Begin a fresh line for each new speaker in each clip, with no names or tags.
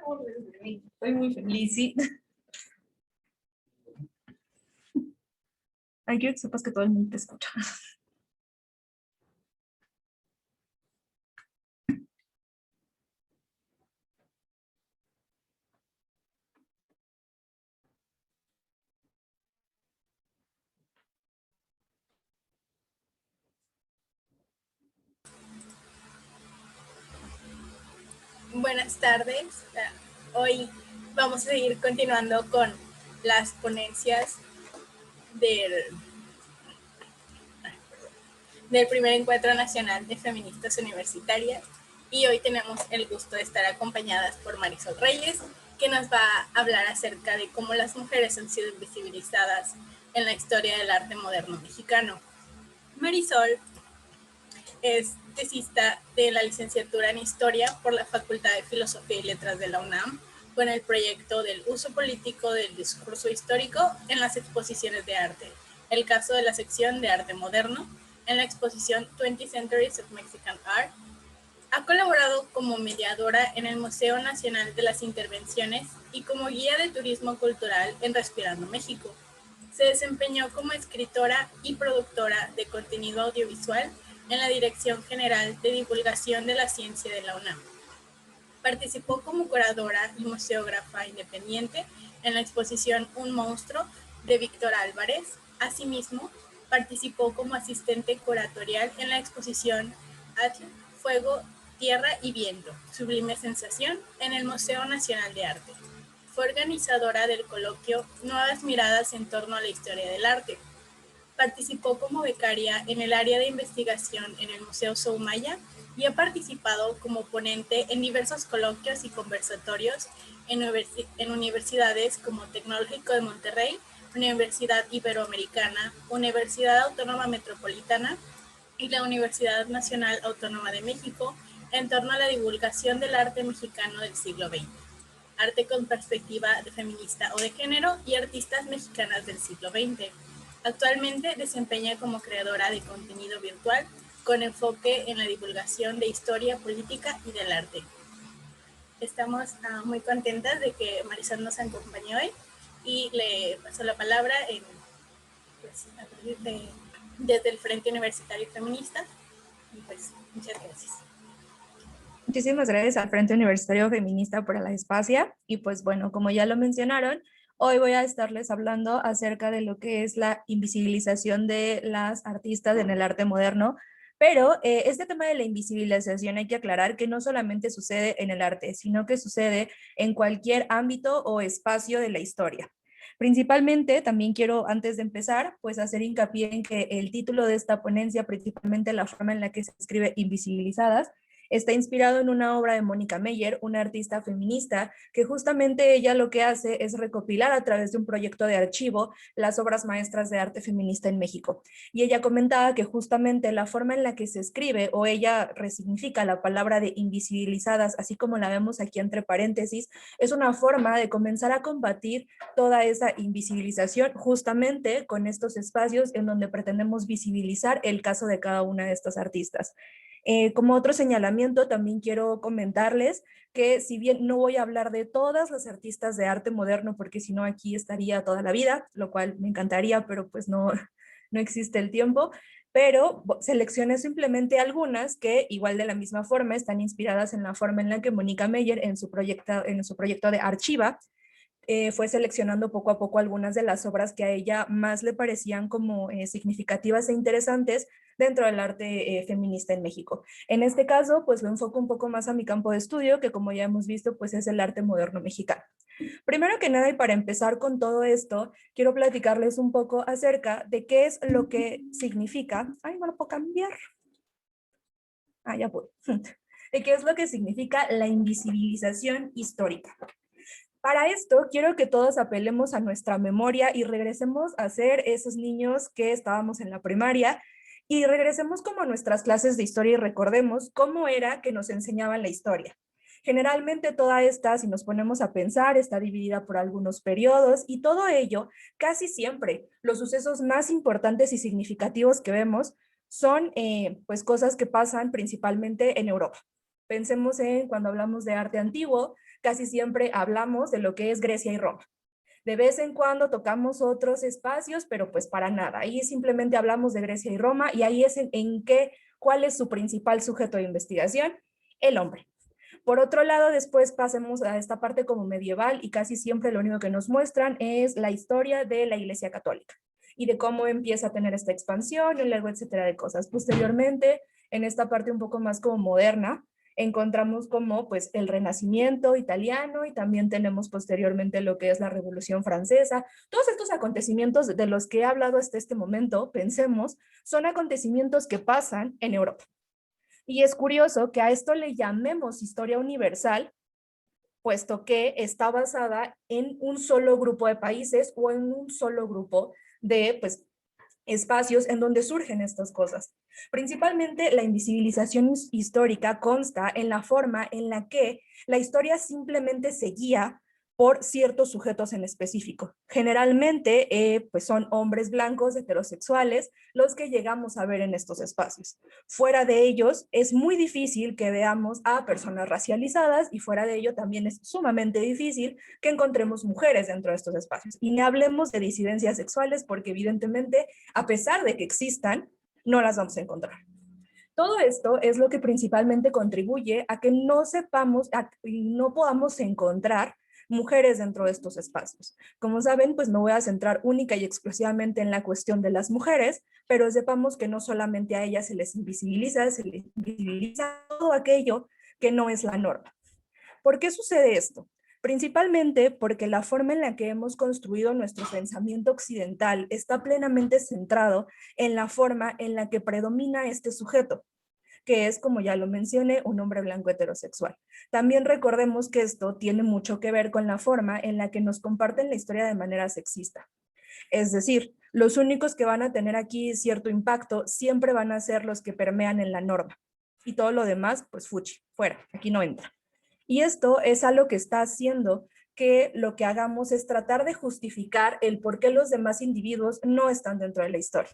Estoy muy feliz, sí. Ay, quiero que sepas que todo el mundo te escucha.
Buenas tardes. Hoy vamos a seguir continuando con las ponencias del, del primer encuentro nacional de feministas universitarias y hoy tenemos el gusto de estar acompañadas por Marisol Reyes, que nos va a hablar acerca de cómo las mujeres han sido invisibilizadas en la historia del arte moderno mexicano. Marisol es tesista de la licenciatura en Historia por la Facultad de Filosofía y Letras de la UNAM, con el proyecto del uso político del discurso histórico en las exposiciones de arte, el caso de la sección de arte moderno en la exposición 20 Centuries of Mexican Art. Ha colaborado como mediadora en el Museo Nacional de las Intervenciones y como guía de turismo cultural en Respirando México. Se desempeñó como escritora y productora de contenido audiovisual en la Dirección General de Divulgación de la Ciencia de la UNAM. Participó como curadora y museógrafa independiente en la exposición Un monstruo de Víctor Álvarez. Asimismo, participó como asistente curatorial en la exposición Atl, Fuego, Tierra y Viento, Sublime Sensación en el Museo Nacional de Arte. Fue organizadora del coloquio Nuevas miradas en torno a la historia del arte. Participó como becaria en el área de investigación en el Museo Soumaya y ha participado como ponente en diversos coloquios y conversatorios en universidades como Tecnológico de Monterrey, Universidad Iberoamericana, Universidad Autónoma Metropolitana y la Universidad Nacional Autónoma de México en torno a la divulgación del arte mexicano del siglo XX, arte con perspectiva de feminista o de género y artistas mexicanas del siglo XX. Actualmente desempeña como creadora de contenido virtual con enfoque en la divulgación de historia, política y del arte. Estamos muy contentas de que Marisol nos acompañe hoy y le paso la palabra pues, desde el Frente Universitario Feminista. Y pues, muchas gracias.
Muchísimas gracias al Frente Universitario Feminista por la espacia. Y pues bueno, como ya lo mencionaron, hoy voy a estarles hablando acerca de lo que es la invisibilización de las artistas en el arte moderno. Pero este tema de la invisibilización hay que aclarar que no solamente sucede en el arte, sino que sucede en cualquier ámbito o espacio de la historia. Principalmente, también quiero, antes de empezar, pues hacer hincapié en que el título de esta ponencia, principalmente la forma en la que se escribe invisibilizadas, está inspirado en una obra de Mónica Meyer, una artista feminista, que justamente ella lo que hace es recopilar a través de un proyecto de archivo las obras maestras de arte feminista en México. Y ella comentaba que justamente la forma en la que se escribe, o ella resignifica la palabra de invisibilizadas, así como la vemos aquí entre paréntesis, es una forma de comenzar a combatir toda esa invisibilización justamente con estos espacios en donde pretendemos visibilizar el caso de cada una de estas artistas. Como otro señalamiento, también quiero comentarles que si bien no voy a hablar de todas las artistas de arte moderno, porque si no aquí estaría toda la vida, lo cual me encantaría, pero pues no, no existe el tiempo, pero seleccioné simplemente algunas que igual de la misma forma están inspiradas en la forma en la que Mónica Meyer en su proyecto de Archiva fue seleccionando poco a poco algunas de las obras que a ella más le parecían como significativas e interesantes dentro del arte feminista en México. En este caso, pues lo enfoco un poco más a mi campo de estudio, que como ya hemos visto, pues es el arte moderno mexicano. Primero que nada, y para empezar con todo esto, quiero platicarles un poco acerca de qué es lo que significa, ay, no lo puedo cambiar, ya voy, de qué es lo que significa la invisibilización histórica. Para esto, quiero que todos apelemos a nuestra memoria y regresemos a ser esos niños que estábamos en la primaria y regresemos como a nuestras clases de historia y recordemos cómo era que nos enseñaban la historia. Generalmente toda esta, si nos ponemos a pensar, está dividida por algunos periodos y todo ello, casi siempre, los sucesos más importantes y significativos que vemos son pues cosas que pasan principalmente en Europa. Pensemos en cuando hablamos de arte antiguo, casi siempre hablamos de lo que es Grecia y Roma. De vez en cuando tocamos otros espacios, pero pues para nada. Ahí simplemente hablamos de Grecia y Roma y ahí es cuál es su principal sujeto de investigación, el hombre. Por otro lado, después pasemos a esta parte como medieval y casi siempre lo único que nos muestran es la historia de la Iglesia Católica y de cómo empieza a tener esta expansión y luego etcétera de cosas. Posteriormente, en esta parte un poco más como moderna, encontramos como pues el Renacimiento italiano y también tenemos posteriormente lo que es la Revolución Francesa. Todos estos acontecimientos de los que he hablado hasta este momento, pensemos, son acontecimientos que pasan en Europa. Y es curioso que a esto le llamemos historia universal, puesto que está basada en un solo grupo de países o en un solo grupo de pues, espacios en donde surgen estas cosas. Principalmente la invisibilización histórica consta en la forma en la que la historia simplemente se guía por ciertos sujetos en específico. Generalmente pues son hombres blancos heterosexuales los que llegamos a ver en estos espacios. Fuera de ellos es muy difícil que veamos a personas racializadas y fuera de ello también es sumamente difícil que encontremos mujeres dentro de estos espacios. Y ni hablemos de disidencias sexuales porque evidentemente a pesar de que existan, no las vamos a encontrar. Todo esto es lo que principalmente contribuye a que no sepamos, no podamos encontrar mujeres dentro de estos espacios. Como saben, pues me voy a centrar única y exclusivamente en la cuestión de las mujeres, pero sepamos que no solamente a ellas se les invisibiliza todo aquello que no es la norma. ¿Por qué sucede esto? Principalmente porque la forma en la que hemos construido nuestro pensamiento occidental está plenamente centrado en la forma en la que predomina este sujeto, que es, como ya lo mencioné, un hombre blanco heterosexual. También recordemos que esto tiene mucho que ver con la forma en la que nos comparten la historia de manera sexista. Es decir, los únicos que van a tener aquí cierto impacto siempre van a ser los que permean en la norma. Y todo lo demás, pues fuchi, fuera, aquí no entra. Y esto es algo que está haciendo que lo que hagamos es tratar de justificar el por qué los demás individuos no están dentro de la historia.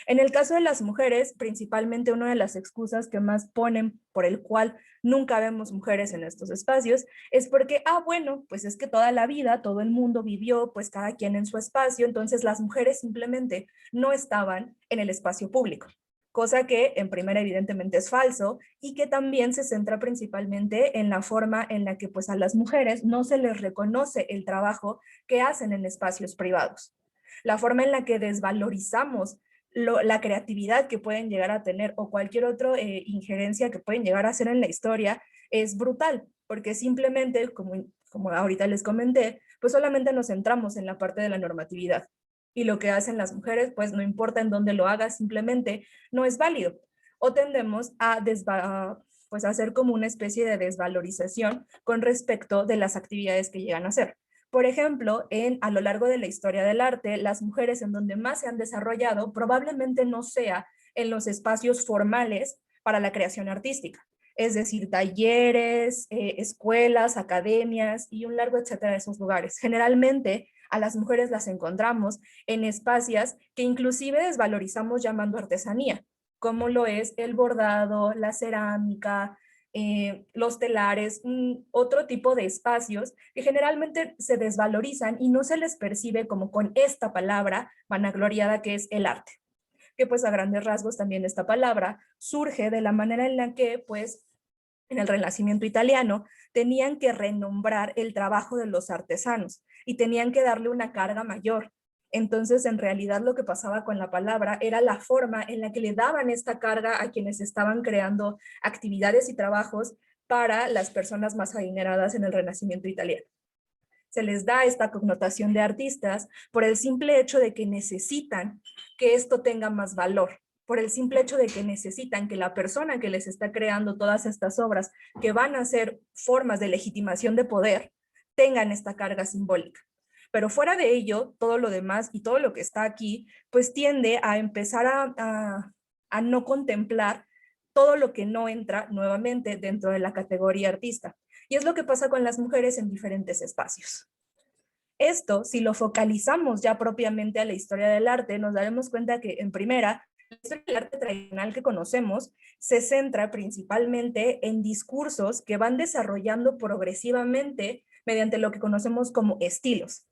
En el caso de las mujeres, principalmente una de las excusas que más ponen por el cual nunca vemos mujeres en estos espacios es porque, bueno, pues es que toda la vida, todo el mundo vivió, pues cada quien en su espacio, entonces las mujeres simplemente no estaban en el espacio público. Cosa que en primera evidentemente es falso y que también se centra principalmente en la forma en la que pues a las mujeres no se les reconoce el trabajo que hacen en espacios privados. La forma en la que desvalorizamos la creatividad que pueden llegar a tener o cualquier otra injerencia que pueden llegar a hacer en la historia es brutal, porque simplemente, como ahorita les comenté, pues solamente nos centramos en la parte de la normatividad. Y lo que hacen las mujeres, pues no importa en dónde lo hagas, simplemente no es válido. O tendemos a pues hacer como una especie de desvalorización con respecto de las actividades que llegan a hacer. Por ejemplo, a lo largo de la historia del arte, las mujeres en donde más se han desarrollado probablemente no sea en los espacios formales para la creación artística, es decir, talleres, escuelas, academias y un largo etcétera de esos lugares. Generalmente a las mujeres las encontramos en espacios que inclusive desvalorizamos llamando artesanía, como lo es el bordado, la cerámica, los telares, otro tipo de espacios que generalmente se desvalorizan y no se les percibe como con esta palabra vanagloriada que es el arte. Que pues a grandes rasgos también esta palabra surge de la manera en la que pues en el Renacimiento italiano tenían que renombrar el trabajo de los artesanos y tenían que darle una carga mayor. Entonces, en realidad lo que pasaba con la palabra era la forma en la que le daban esta carga a quienes estaban creando actividades y trabajos para las personas más adineradas en el Renacimiento italiano. Se les da esta connotación de artistas por el simple hecho de que necesitan que esto tenga más valor, por el simple hecho de que necesitan que la persona que les está creando todas estas obras, que van a ser formas de legitimación de poder, tengan esta carga simbólica. Pero fuera de ello, todo lo demás y todo lo que está aquí, pues tiende a empezar a no contemplar todo lo que no entra nuevamente dentro de la categoría artista. Y es lo que pasa con las mujeres en diferentes espacios. Esto, si lo focalizamos ya propiamente a la historia del arte, nos daremos cuenta que en primera, La historia del arte tradicional que conocemos se centra principalmente en discursos que van desarrollando progresivamente mediante lo que conocemos como estilos.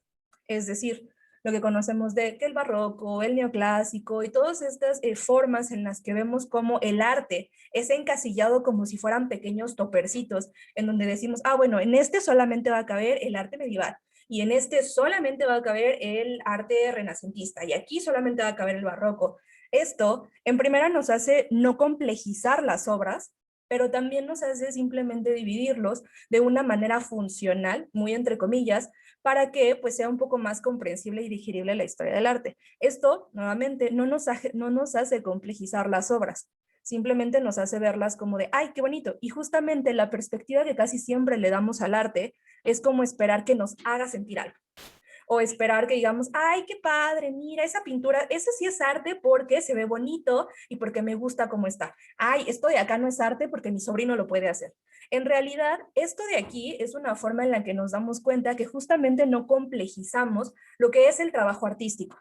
Es decir, lo que conocemos de que el barroco, el neoclásico y todas estas formas en las que vemos cómo el arte es encasillado como si fueran pequeños topercitos, en donde decimos, ah, bueno, en este solamente va a caber el arte medieval, y en este solamente va a caber el arte renacentista, y aquí solamente va a caber el barroco. Esto, en primera, nos hace no complejizar las obras, pero también nos hace simplemente dividirlos de una manera funcional, muy entre comillas, para que pues, sea un poco más comprensible y digerible la historia del arte. Esto, nuevamente, no nos hace complejizar las obras, simplemente nos hace verlas como de, ay, qué bonito. Y justamente la perspectiva que casi siempre le damos al arte es como esperar que nos haga sentir algo. O esperar que digamos, ay, qué padre, mira esa pintura, eso sí es arte porque se ve bonito y porque me gusta cómo está. Ay, esto de acá no es arte porque mi sobrino lo puede hacer. En realidad, esto de aquí es una forma en la que nos damos cuenta que justamente no complejizamos lo que es el trabajo artístico,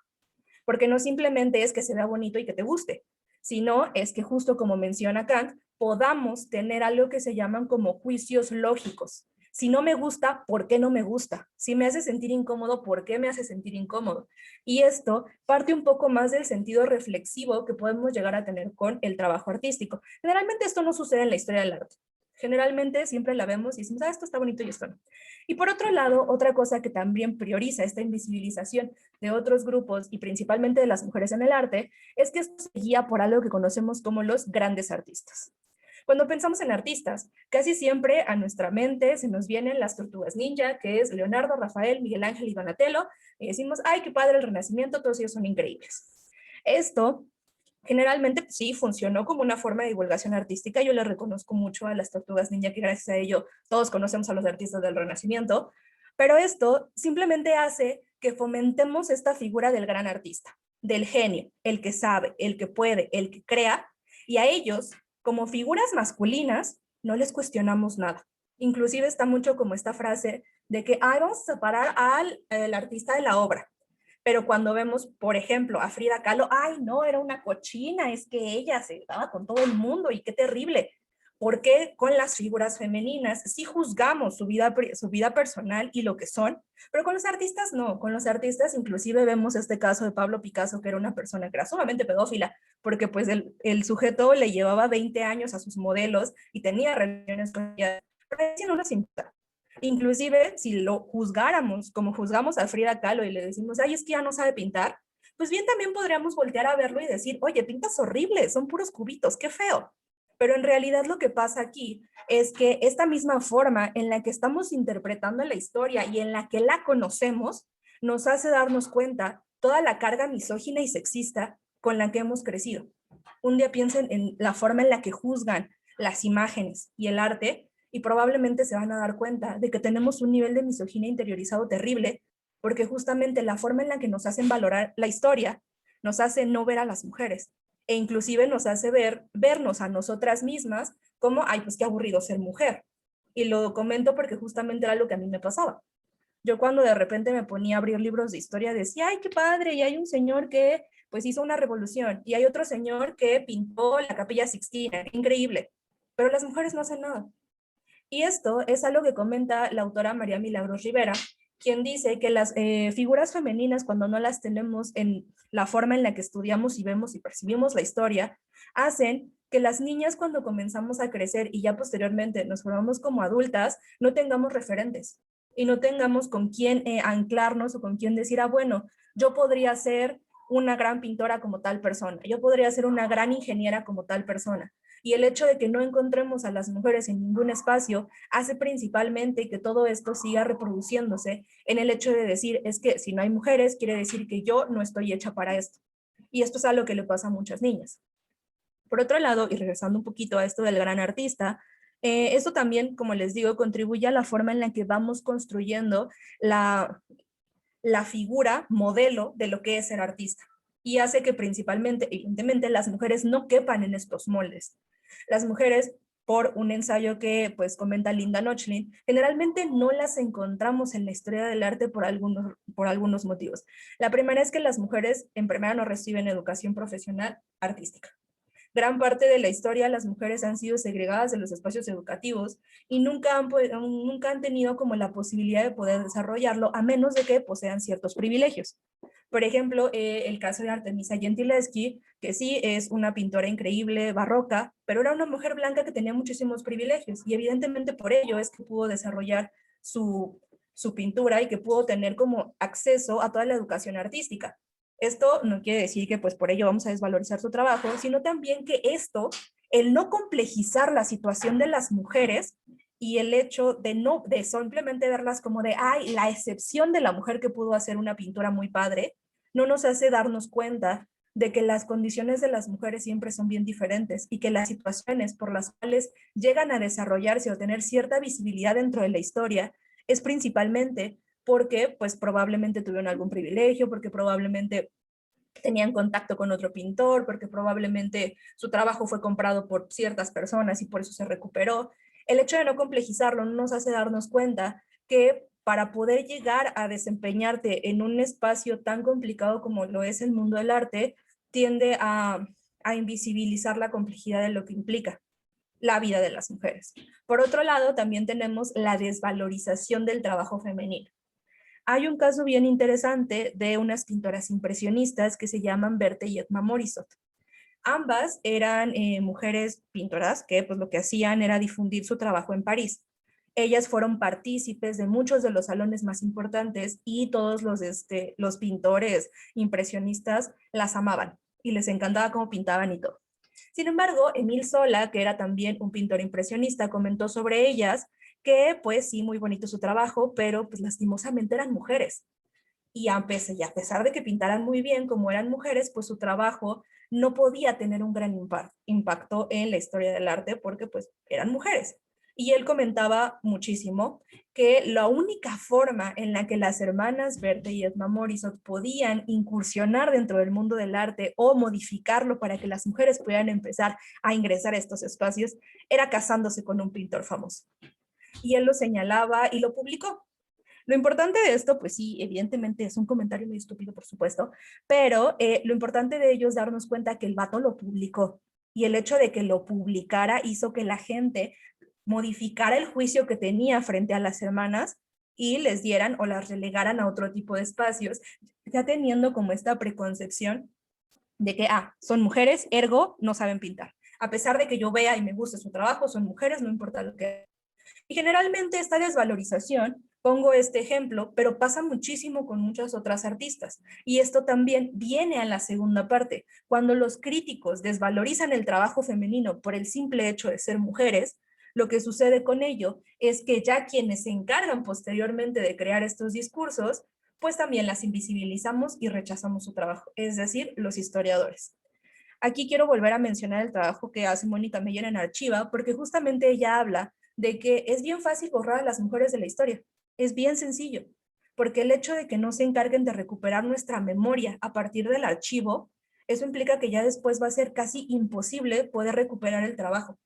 porque no simplemente es que se vea bonito y que te guste, sino es que justo como menciona Kant, podamos tener algo que se llaman como juicios lógicos. Si no me gusta, ¿por qué no me gusta? Si me hace sentir incómodo, ¿por qué me hace sentir incómodo? Y esto parte un poco más del sentido reflexivo que podemos llegar a tener con el trabajo artístico. Generalmente esto no sucede en la historia del arte. Generalmente siempre la vemos y decimos, ah, esto está bonito y esto no. Y por otro lado, otra cosa que también prioriza esta invisibilización de otros grupos y principalmente de las mujeres en el arte es que esto se guía por algo que conocemos como los grandes artistas. Cuando pensamos en artistas, casi siempre a nuestra mente se nos vienen las tortugas ninja, que es Leonardo, Rafael, Miguel Ángel y Donatello, y decimos, ay, qué padre el Renacimiento, todos ellos son increíbles. Esto generalmente pues, sí funcionó como una forma de divulgación artística. Yo le reconozco mucho a las tortugas ninja, que gracias a ello todos conocemos a los artistas del Renacimiento, pero esto simplemente hace que fomentemos esta figura del gran artista, del genio, el que sabe, el que puede, el que crea, y a ellos, como figuras masculinas, no les cuestionamos nada. Inclusive está mucho como esta frase de que, ay, vamos a separar al artista de la obra. Pero cuando vemos, por ejemplo, a Frida Kahlo, ay, no, era una cochina, es que ella se daba con todo el mundo y qué terrible. ¿Por qué con las figuras femeninas sí juzgamos su vida personal y lo que son? Pero con los artistas no. Con los artistas inclusive vemos este caso de Pablo Picasso, que era una persona que era sumamente pedófila, porque pues el sujeto le llevaba 20 años a sus modelos y tenía relaciones con ellas, pero eso no nos importa. Inclusive, si lo juzgáramos como juzgamos a Frida Kahlo y le decimos, ay, es que ya no sabe pintar, pues bien también podríamos voltear a verlo y decir, oye, pintas horrible, son puros cubitos, qué feo. Pero en realidad lo que pasa aquí es que esta misma forma en la que estamos interpretando la historia y en la que la conocemos, nos hace darnos cuenta toda la carga misógina y sexista con la que hemos crecido. Un día piensen en la forma en la que juzgan las imágenes y el arte y probablemente se van a dar cuenta de que tenemos un nivel de misoginia interiorizado terrible, porque justamente la forma en la que nos hacen valorar la historia nos hace no ver a las mujeres e inclusive nos hace vernos a nosotras mismas como, ay, pues qué aburrido ser mujer. Y lo comento porque justamente era lo que a mí me pasaba. Yo cuando de repente me ponía a abrir libros de historia decía, ay, qué padre, y hay un señor que pues hizo una revolución, y hay otro señor que pintó la Capilla Sixtina, increíble, pero las mujeres no hacen nada. Y esto es algo que comenta la autora María Milagros Rivera, quien dice que las figuras femeninas, cuando no las tenemos en la forma en la que estudiamos y vemos y percibimos la historia, hacen que las niñas cuando comenzamos a crecer y ya posteriormente nos formamos como adultas, no tengamos referentes y no tengamos con quién anclarnos o con quién decir, ah, bueno, yo podría ser una gran pintora como tal persona, yo podría ser una gran ingeniera como tal persona. Y el hecho de que no encontremos a las mujeres en ningún espacio hace principalmente que todo esto siga reproduciéndose en el hecho de decir, es que si no hay mujeres, quiere decir que yo no estoy hecha para esto. Y esto es algo que le pasa a muchas niñas. Por otro lado, y regresando un poquito a esto del gran artista, esto también, como les digo, contribuye a la forma en la que vamos construyendo la figura modelo de lo que es ser artista. Y hace que principalmente, evidentemente, las mujeres no quepan en estos moldes. Las mujeres por un ensayo que pues comenta Linda Nochlin, generalmente no las encontramos en la historia del arte por algunos motivos. La primera es que las mujeres en primera no reciben educación profesional artística. Gran parte de la historia las mujeres han sido segregadas de los espacios educativos y nunca han tenido como la posibilidad de poder desarrollarlo a menos de que posean ciertos privilegios. Por ejemplo, el caso de Artemisa Gentileschi, que sí es una pintora increíble, barroca, pero era una mujer blanca que tenía muchísimos privilegios y evidentemente por ello es que pudo desarrollar su pintura y que pudo tener como acceso a toda la educación artística. Esto no quiere decir que pues por ello vamos a desvalorizar su trabajo, sino también que el no complejizar la situación de las mujeres y el hecho de simplemente verlas como de, ay, la excepción de la mujer que pudo hacer una pintura muy padre, no nos hace darnos cuenta de que las condiciones de las mujeres siempre son bien diferentes y que las situaciones por las cuales llegan a desarrollarse o tener cierta visibilidad dentro de la historia es principalmente porque pues probablemente tuvieron algún privilegio, porque probablemente tenían contacto con otro pintor, porque probablemente su trabajo fue comprado por ciertas personas y por eso se recuperó. El hecho de no complejizarlo no nos hace darnos cuenta que para poder llegar a desempeñarte en un espacio tan complicado como lo es el mundo del arte, tiende a invisibilizar la complejidad de lo que implica la vida de las mujeres. Por otro lado, también tenemos la desvalorización del trabajo femenino. Hay un caso bien interesante de unas pintoras impresionistas que se llaman Berthe y Edma Morisot. Ambas eran mujeres pintoras que pues lo que hacían era difundir su trabajo en París. Ellas fueron partícipes de muchos de los salones más importantes y todos los pintores impresionistas las amaban y les encantaba cómo pintaban y todo. Sin embargo, Emile Zola, que era también un pintor impresionista, comentó sobre ellas que pues sí, muy bonito su trabajo, pero pues lastimosamente eran mujeres. Y a pesar de que pintaran muy bien como eran mujeres, pues su trabajo no podía tener un gran impacto en la historia del arte porque pues eran mujeres. Y él comentaba muchísimo que la única forma en la que las hermanas Berthe y Edma Morisot podían incursionar dentro del mundo del arte o modificarlo para que las mujeres pudieran empezar a ingresar a estos espacios era casándose con un pintor famoso. Y él lo señalaba y lo publicó. Lo importante de esto, pues sí, evidentemente es un comentario muy estúpido, por supuesto, pero lo importante de ello es darnos cuenta que el vato lo publicó y el hecho de que lo publicara hizo que la gente modificara el juicio que tenía frente a las hermanas y les dieran o las relegaran a otro tipo de espacios, ya teniendo como esta preconcepción de que, son mujeres, ergo, no saben pintar. A pesar de que yo vea y me guste su trabajo, son mujeres, no importa lo que. Y generalmente esta desvalorización, pongo este ejemplo, pero pasa muchísimo con muchas otras artistas. Y esto también viene a la segunda parte. Cuando los críticos desvalorizan el trabajo femenino por el simple hecho de ser mujeres, lo que sucede con ello es que ya quienes se encargan posteriormente de crear estos discursos, pues también las invisibilizamos y rechazamos su trabajo, es decir, los historiadores. Aquí quiero volver a mencionar el trabajo que hace Mónica Meyer en Archiva, porque justamente ella habla de que es bien fácil borrar a las mujeres de la historia. Es bien sencillo, porque el hecho de que no se encarguen de recuperar nuestra memoria a partir del archivo, eso implica que ya después va a ser casi imposible poder recuperar el trabajo.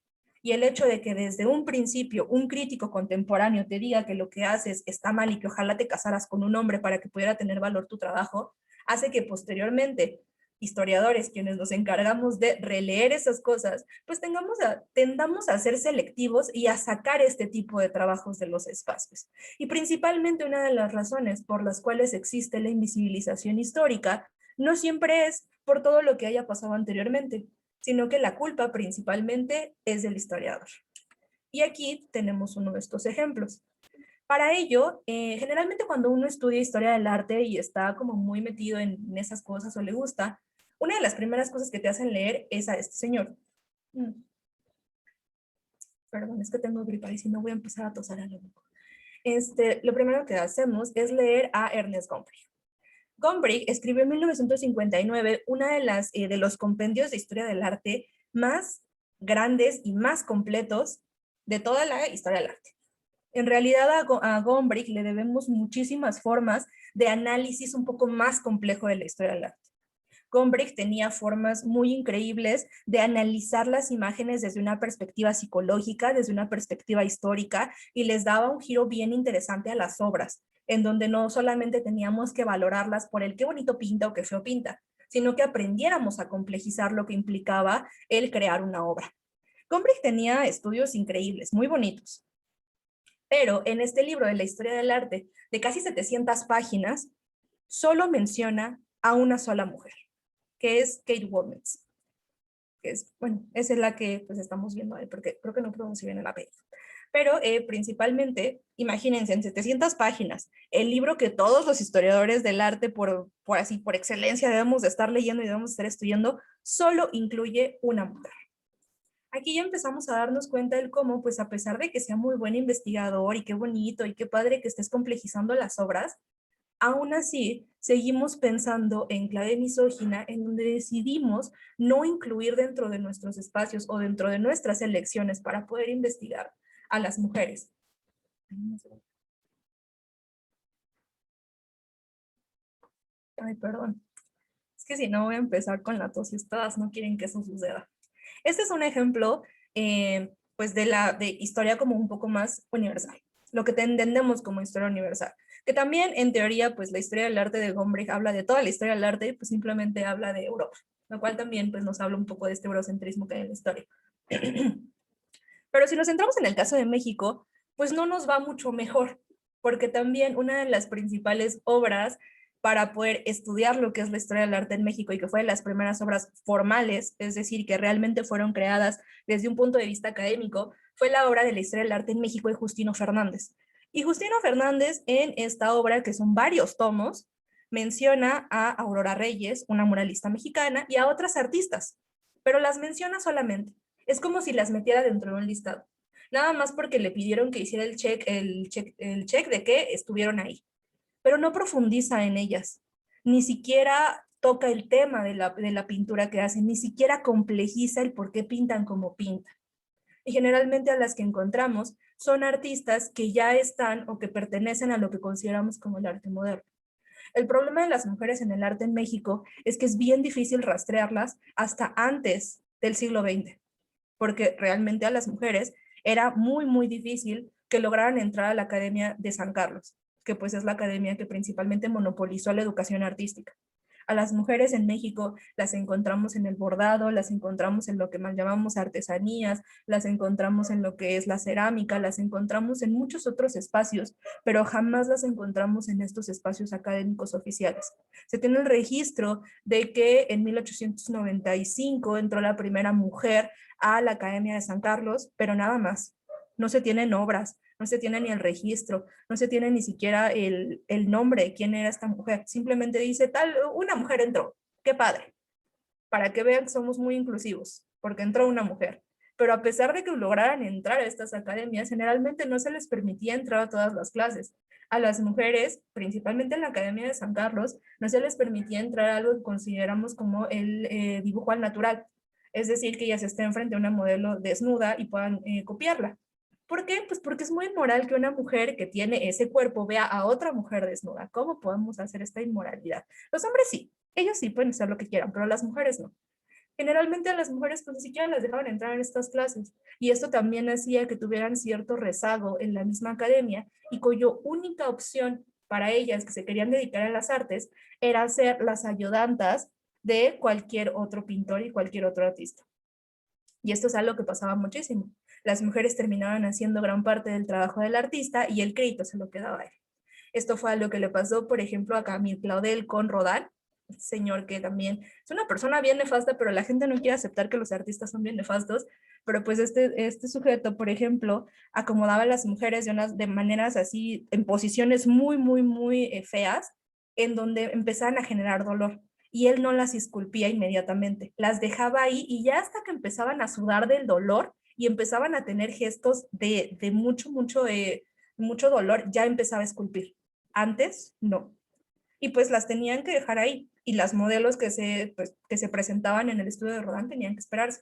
Y el hecho de que desde un principio un crítico contemporáneo te diga que lo que haces está mal y que ojalá te casaras con un hombre para que pudiera tener valor tu trabajo, hace que posteriormente historiadores, quienes nos encargamos de releer esas cosas, pues tendamos a ser selectivos y a sacar este tipo de trabajos de los espacios. Y principalmente una de las razones por las cuales existe la invisibilización histórica no siempre es por todo lo que haya pasado anteriormente, sino que la culpa principalmente es del historiador. Y aquí tenemos uno de estos ejemplos. Para ello, generalmente cuando uno estudia historia del arte y está como muy metido en esas cosas o le gusta, una de las primeras cosas que te hacen leer es a este señor. Perdón, es que tengo gripa y si no voy a empezar a tosar a lo loco. Lo primero que hacemos es leer a Ernest Gombrich. Gombrich escribió en 1959 una de los compendios de historia del arte más grandes y más completos de toda la historia del arte. En realidad a Gombrich le debemos muchísimas formas de análisis un poco más complejo de la historia del arte. Gombrich tenía formas muy increíbles de analizar las imágenes desde una perspectiva psicológica, desde una perspectiva histórica, y les daba un giro bien interesante a las obras, en donde no solamente teníamos que valorarlas por el qué bonito pinta o qué feo pinta, sino que aprendiéramos a complejizar lo que implicaba el crear una obra. Gombrich tenía estudios increíbles, muy bonitos, pero en este libro de la historia del arte, de casi 700 páginas, solo menciona a una sola mujer, que es Kate Wormans, que es, bueno, esa es la que pues estamos viendo ahí, porque creo que no pronuncio bien el apellido. Pero principalmente, imagínense, en 700 páginas, el libro que todos los historiadores del arte, por excelencia, debemos de estar leyendo y debemos de estar estudiando, solo incluye una mujer. Aquí ya empezamos a darnos cuenta del cómo, pues a pesar de que sea muy buen investigador y qué bonito y qué padre que estés complejizando las obras, aún así seguimos pensando en clave misógina, en donde decidimos no incluir dentro de nuestros espacios o dentro de nuestras elecciones para poder investigar a las mujeres. Ay, perdón. Es que si no voy a empezar con la tos y ustedes no quieren que eso suceda. Este es un ejemplo pues de historia como un poco más universal, lo que entendemos como historia universal, que también en teoría pues la historia del arte de Gombrich habla de toda la historia del arte, pues simplemente habla de Europa, lo cual también pues nos habla un poco de este eurocentrismo que hay en la historia. Pero si nos centramos en el caso de México, pues no nos va mucho mejor, porque también una de las principales obras para poder estudiar lo que es la historia del arte en México y que fue de las primeras obras formales, es decir, que realmente fueron creadas desde un punto de vista académico, fue la obra de la historia del arte en México de Justino Fernández. Y Justino Fernández en esta obra, que son varios tomos, menciona a Aurora Reyes, una muralista mexicana, y a otras artistas, pero las menciona solamente. Es como si las metiera dentro de un listado. Nada más porque le pidieron que hiciera el check de que estuvieron ahí, pero no profundiza en ellas, ni siquiera toca el tema de la pintura que hacen, ni siquiera complejiza el por qué pintan como pintan. Y generalmente a las que encontramos son artistas que ya están o que pertenecen a lo que consideramos como el arte moderno. El problema de las mujeres en el arte en México es que es bien difícil rastrearlas hasta antes del siglo XX, porque realmente a las mujeres era muy, muy difícil que lograran entrar a la Academia de San Carlos, que pues es la academia que principalmente monopolizó la educación artística. A las mujeres en México las encontramos en el bordado, las encontramos en lo que más llamamos artesanías, las encontramos en lo que es la cerámica, las encontramos en muchos otros espacios, pero jamás las encontramos en estos espacios académicos oficiales. Se tiene el registro de que en 1895 entró la primera mujer a la Academia de San Carlos, pero nada más. No se tienen obras, no se tiene ni el registro, no se tiene ni siquiera el nombre de quién era esta mujer. Simplemente dice, tal, una mujer entró. Qué padre. Para que vean que somos muy inclusivos, porque entró una mujer. Pero a pesar de que lograran entrar a estas academias, generalmente no se les permitía entrar a todas las clases. A las mujeres, principalmente en la Academia de San Carlos, no se les permitía entrar a algo que consideramos como el dibujo al natural. Es decir, que ellas estén frente a una modelo desnuda y puedan copiarla. ¿Por qué? Pues porque es muy inmoral que una mujer que tiene ese cuerpo vea a otra mujer desnuda. ¿Cómo podemos hacer esta inmoralidad? Los hombres sí, ellos sí pueden hacer lo que quieran, pero las mujeres no. Generalmente a las mujeres pues ni siquiera las dejaban entrar en estas clases y esto también hacía que tuvieran cierto rezago en la misma academia y cuyo única opción para ellas que se querían dedicar a las artes era ser las ayudantas de cualquier otro pintor y cualquier otro artista. Y esto es algo que pasaba muchísimo. Las mujeres terminaban haciendo gran parte del trabajo del artista y el crédito se lo quedaba a él. Esto fue algo que le pasó, por ejemplo, a Camille Claudel con Rodin, señor que también es una persona bien nefasta, pero la gente no quiere aceptar que los artistas son bien nefastos, pero pues este sujeto, por ejemplo, acomodaba a las mujeres de maneras así, en posiciones muy, muy, muy feas, en donde empezaban a generar dolor y él no las esculpía inmediatamente, las dejaba ahí y ya hasta que empezaban a sudar del dolor y empezaban a tener gestos de mucho dolor, ya empezaba a esculpir. Antes, no. Y pues las tenían que dejar ahí y las modelos que se presentaban en el estudio de Rodin tenían que esperarse.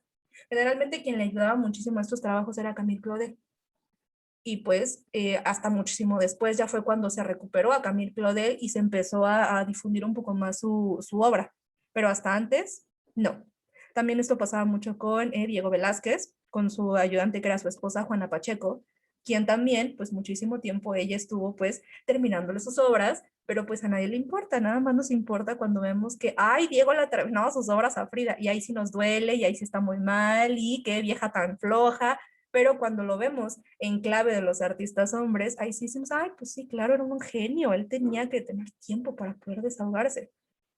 Generalmente quien le ayudaba muchísimo a estos trabajos era Camille Claudel. Y pues hasta muchísimo después ya fue cuando se recuperó a Camille Claudel y se empezó a difundir un poco más su obra. pero hasta antes, no. También esto pasaba mucho con Diego Velázquez, con su ayudante que era su esposa Juana Pacheco, quien también, pues muchísimo tiempo ella estuvo pues terminándole sus obras, pero pues a nadie le importa, nada más nos importa cuando vemos que, ay, Diego le terminaba sus obras a Frida, y ahí sí nos duele, y ahí sí está muy mal, y qué vieja tan floja, pero cuando lo vemos en clave de los artistas hombres, ahí sí decimos, ay, pues sí, claro, era un genio, él tenía que tener tiempo para poder desahogarse.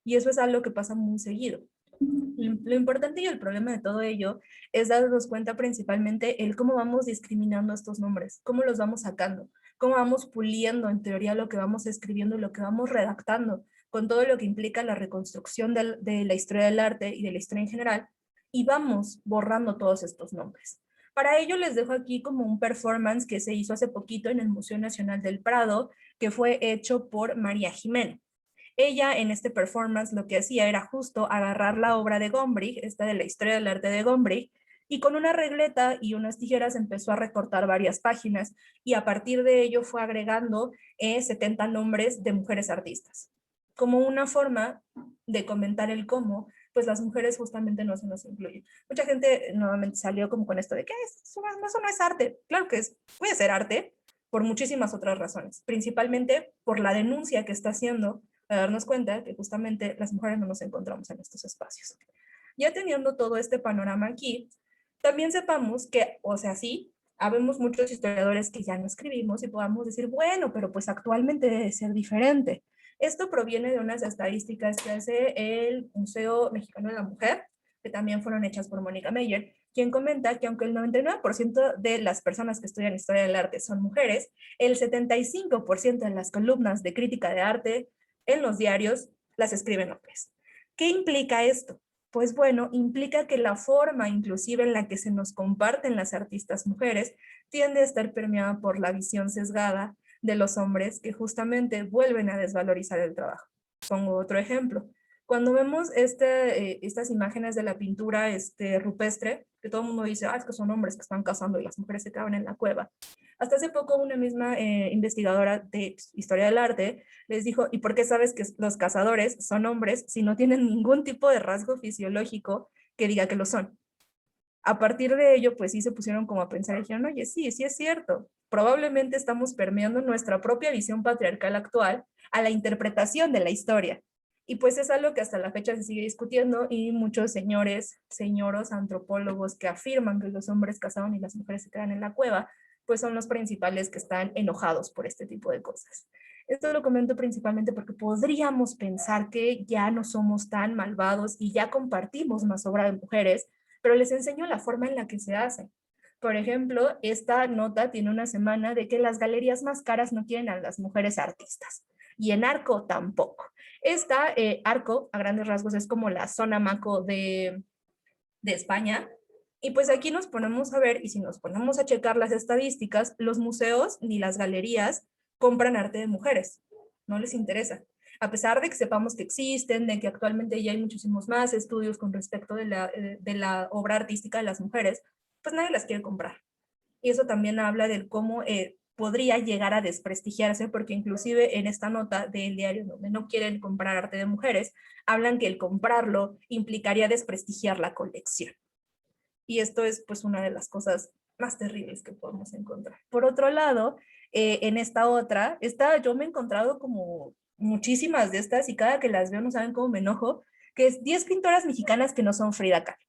Y eso es algo que pasa muy seguido. Lo importante y el problema de todo ello es darnos cuenta principalmente el cómo vamos discriminando estos nombres, cómo los vamos sacando, cómo vamos puliendo en teoría lo que vamos escribiendo y lo que vamos redactando, con todo lo que implica la reconstrucción de la historia del arte y de la historia en general, y vamos borrando todos estos nombres. Para ello les dejo aquí como un performance que se hizo hace poquito en el Museo Nacional del Prado, que fue hecho por María Jimena. Ella en este performance lo que hacía era justo agarrar la obra de Gombrich, esta de la historia del arte de Gombrich, y con una regleta y unas tijeras empezó a recortar varias páginas y a partir de ello fue agregando 70 nombres de mujeres artistas, como una forma de comentar el cómo pues las mujeres justamente no se nos incluyen. Mucha gente nuevamente salió como con esto de que eso no es arte. Claro que puede ser arte por muchísimas otras razones, principalmente por la denuncia que está haciendo para darnos cuenta que justamente las mujeres no nos encontramos en estos espacios. Ya teniendo todo este panorama aquí, también sepamos que, o sea, sí, habemos muchos historiadores que ya no escribimos y podamos decir, bueno, pero pues actualmente debe ser diferente. Esto proviene de unas estadísticas que hace el Museo Mexicano de la Mujer, que también fueron hechas por Mónica Meyer, quien comenta que aunque el 99% de las personas que estudian historia del arte son mujeres, el 75% de las columnas de crítica de arte en los diarios las escriben hombres. ¿Qué implica esto? Pues bueno, implica que la forma inclusive en la que se nos comparten las artistas mujeres tiende a estar permeada por la visión sesgada de los hombres que justamente vuelven a desvalorizar el trabajo. Pongo otro ejemplo. Cuando vemos estas imágenes de la pintura rupestre, que todo el mundo dice, es que son hombres que están cazando y las mujeres se quedan en la cueva. Hasta hace poco una misma investigadora de historia del arte les dijo, ¿y por qué sabes que los cazadores son hombres si no tienen ningún tipo de rasgo fisiológico que diga que lo son? A partir de ello, pues sí se pusieron como a pensar y dijeron, oye, sí, sí es cierto. Probablemente estamos permeando nuestra propia visión patriarcal actual a la interpretación de la historia. Y pues es algo que hasta la fecha se sigue discutiendo y muchos señoros antropólogos que afirman que los hombres casaban y las mujeres se quedan en la cueva, pues son los principales que están enojados por este tipo de cosas. Esto lo comento principalmente porque podríamos pensar que ya no somos tan malvados y ya compartimos más obra de mujeres, pero les enseño la forma en la que se hace. Por ejemplo, esta nota tiene una semana de que las galerías más caras no quieren a las mujeres artistas y en Arco tampoco. Esta Arco, a grandes rasgos, es como la zona maco de España. Y pues aquí nos ponemos a ver, y si nos ponemos a checar las estadísticas, los museos ni las galerías compran arte de mujeres, no les interesa. A pesar de que sepamos que existen, de que actualmente ya hay muchísimos más estudios con respecto de la obra artística de las mujeres, pues nadie las quiere comprar. Y eso también habla de cómo podría llegar a desprestigiarse, porque inclusive en esta nota del diario donde no quieren comprar arte de mujeres, hablan que el comprarlo implicaría desprestigiar la colección. Y esto es pues una de las cosas más terribles que podemos encontrar. Por otro lado, en yo me he encontrado como muchísimas de estas y cada que las veo no saben cómo me enojo, que es 10 pintoras mexicanas que no son Frida Kahlo.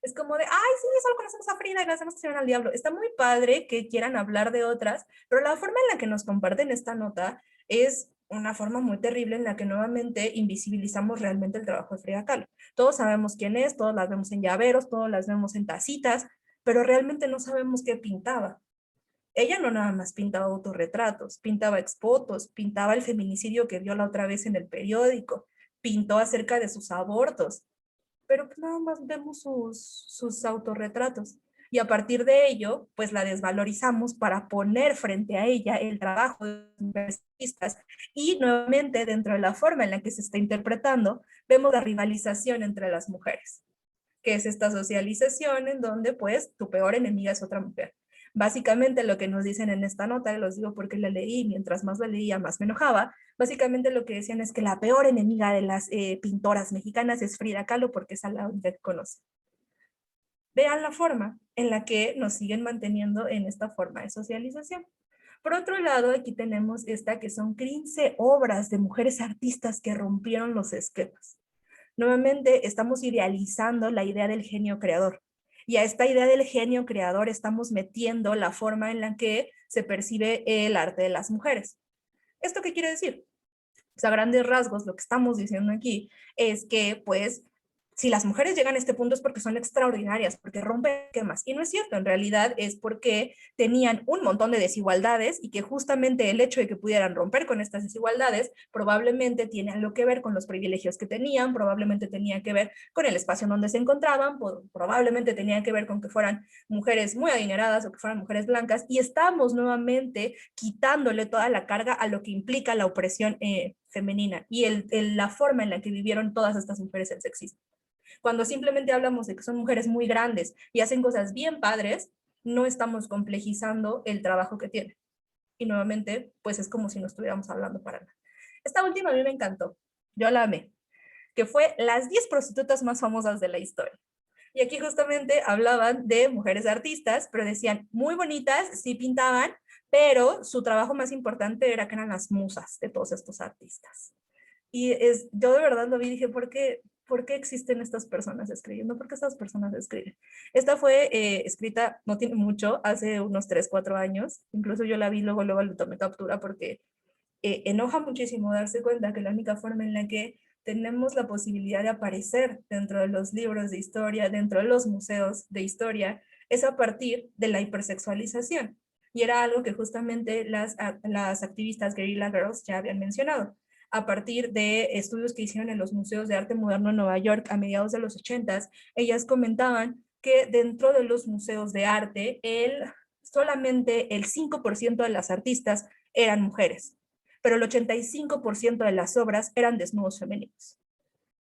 Es como de, ay, sí, solo conocemos a Frida y la hacemos tirar al diablo. Está muy padre que quieran hablar de otras, pero la forma en la que nos comparten esta nota es una forma muy terrible en la que nuevamente invisibilizamos realmente el trabajo de Frida Kahlo. Todos sabemos quién es, todos las vemos en llaveros, todos las vemos en tacitas, pero realmente no sabemos qué pintaba. Ella no nada más pintaba autorretratos, pintaba exfotos, pintaba el feminicidio que vio la otra vez en el periódico, pintó acerca de sus abortos, pero pues nada más vemos sus autorretratos. Y a partir de ello, pues la desvalorizamos para poner frente a ella el trabajo de los artistas. Y nuevamente, dentro de la forma en la que se está interpretando, vemos la rivalización entre las mujeres, que es esta socialización en donde pues tu peor enemiga es otra mujer. Básicamente lo que nos dicen en esta nota, y los digo porque la leí, mientras más la leía más me enojaba, básicamente lo que decían es que la peor enemiga de las pintoras mexicanas es Frida Kahlo porque es la única que conoce. Vean la forma en la que nos siguen manteniendo en esta forma de socialización. Por otro lado, aquí tenemos esta que son 15 obras de mujeres artistas que rompieron los esquemas. Nuevamente estamos idealizando la idea del genio creador. Y a esta idea del genio creador estamos metiendo la forma en la que se percibe el arte de las mujeres. ¿Esto qué quiere decir? Pues a grandes rasgos, lo que estamos diciendo aquí es que, pues, si las mujeres llegan a este punto es porque son extraordinarias, porque rompen esquemas. Y no es cierto, en realidad es porque tenían un montón de desigualdades y que justamente el hecho de que pudieran romper con estas desigualdades probablemente tiene algo que ver con los privilegios que tenían, probablemente tenía que ver con el espacio en donde se encontraban, probablemente tenía que ver con que fueran mujeres muy adineradas o que fueran mujeres blancas, y estamos nuevamente quitándole toda la carga a lo que implica la opresión femenina y la forma en la que vivieron todas estas mujeres el sexismo. Cuando simplemente hablamos de que son mujeres muy grandes y hacen cosas bien padres, no estamos complejizando el trabajo que tienen. Y nuevamente, pues es como si no estuviéramos hablando para nada. Esta última a mí me encantó, yo la amé, que fue las 10 prostitutas más famosas de la historia. Y aquí justamente hablaban de mujeres artistas, pero decían muy bonitas, sí pintaban, pero su trabajo más importante era que eran las musas de todos estos artistas. Y yo de verdad lo vi y dije, ¿por qué existen estas personas escribiendo? ¿Por qué estas personas escriben? Esta fue escrita, no tiene mucho, hace unos 3, 4 años. Incluso yo la vi, luego le tomé captura porque enoja muchísimo darse cuenta que la única forma en la que tenemos la posibilidad de aparecer dentro de los libros de historia, dentro de los museos de historia, es a partir de la hipersexualización. Y era algo que justamente las activistas Guerrilla Girls ya habían mencionado a partir de estudios que hicieron en los museos de arte moderno en Nueva York a mediados de los 80s, ellas comentaban que dentro de los museos de arte, solamente el 5% de las artistas eran mujeres, pero el 85% de las obras eran desnudos femeninos.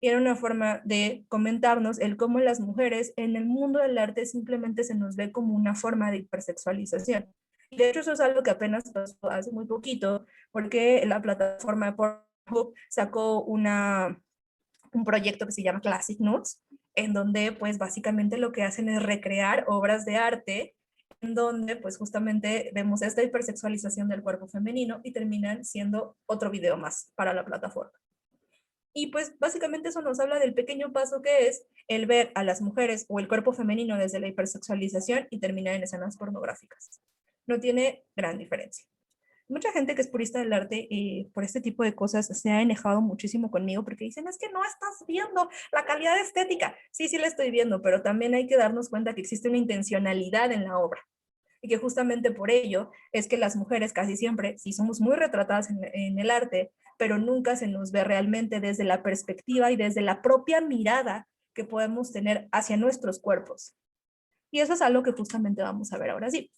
Y era una forma de comentarnos el cómo las mujeres en el mundo del arte simplemente se nos ve como una forma de hipersexualización. Y de hecho eso es algo que apenas pasó hace muy poquito, porque la plataforma de Pornhub sacó un proyecto que se llama Classic Nudes, en donde pues básicamente lo que hacen es recrear obras de arte en donde pues justamente vemos esta hipersexualización del cuerpo femenino y terminan siendo otro video más para la plataforma. Y pues básicamente eso nos habla del pequeño paso que es el ver a las mujeres o el cuerpo femenino desde la hipersexualización y terminar en escenas pornográficas. No tiene gran diferencia. Mucha gente que es purista del arte por este tipo de cosas se ha enojado muchísimo conmigo porque dicen, es que no estás viendo la calidad estética. Sí, sí la estoy viendo, pero también hay que darnos cuenta que existe una intencionalidad en la obra. Y que justamente por ello es que las mujeres casi siempre, sí somos muy retratadas en el arte, pero nunca se nos ve realmente desde la perspectiva y desde la propia mirada que podemos tener hacia nuestros cuerpos. Y eso es algo que justamente vamos a ver ahora sí.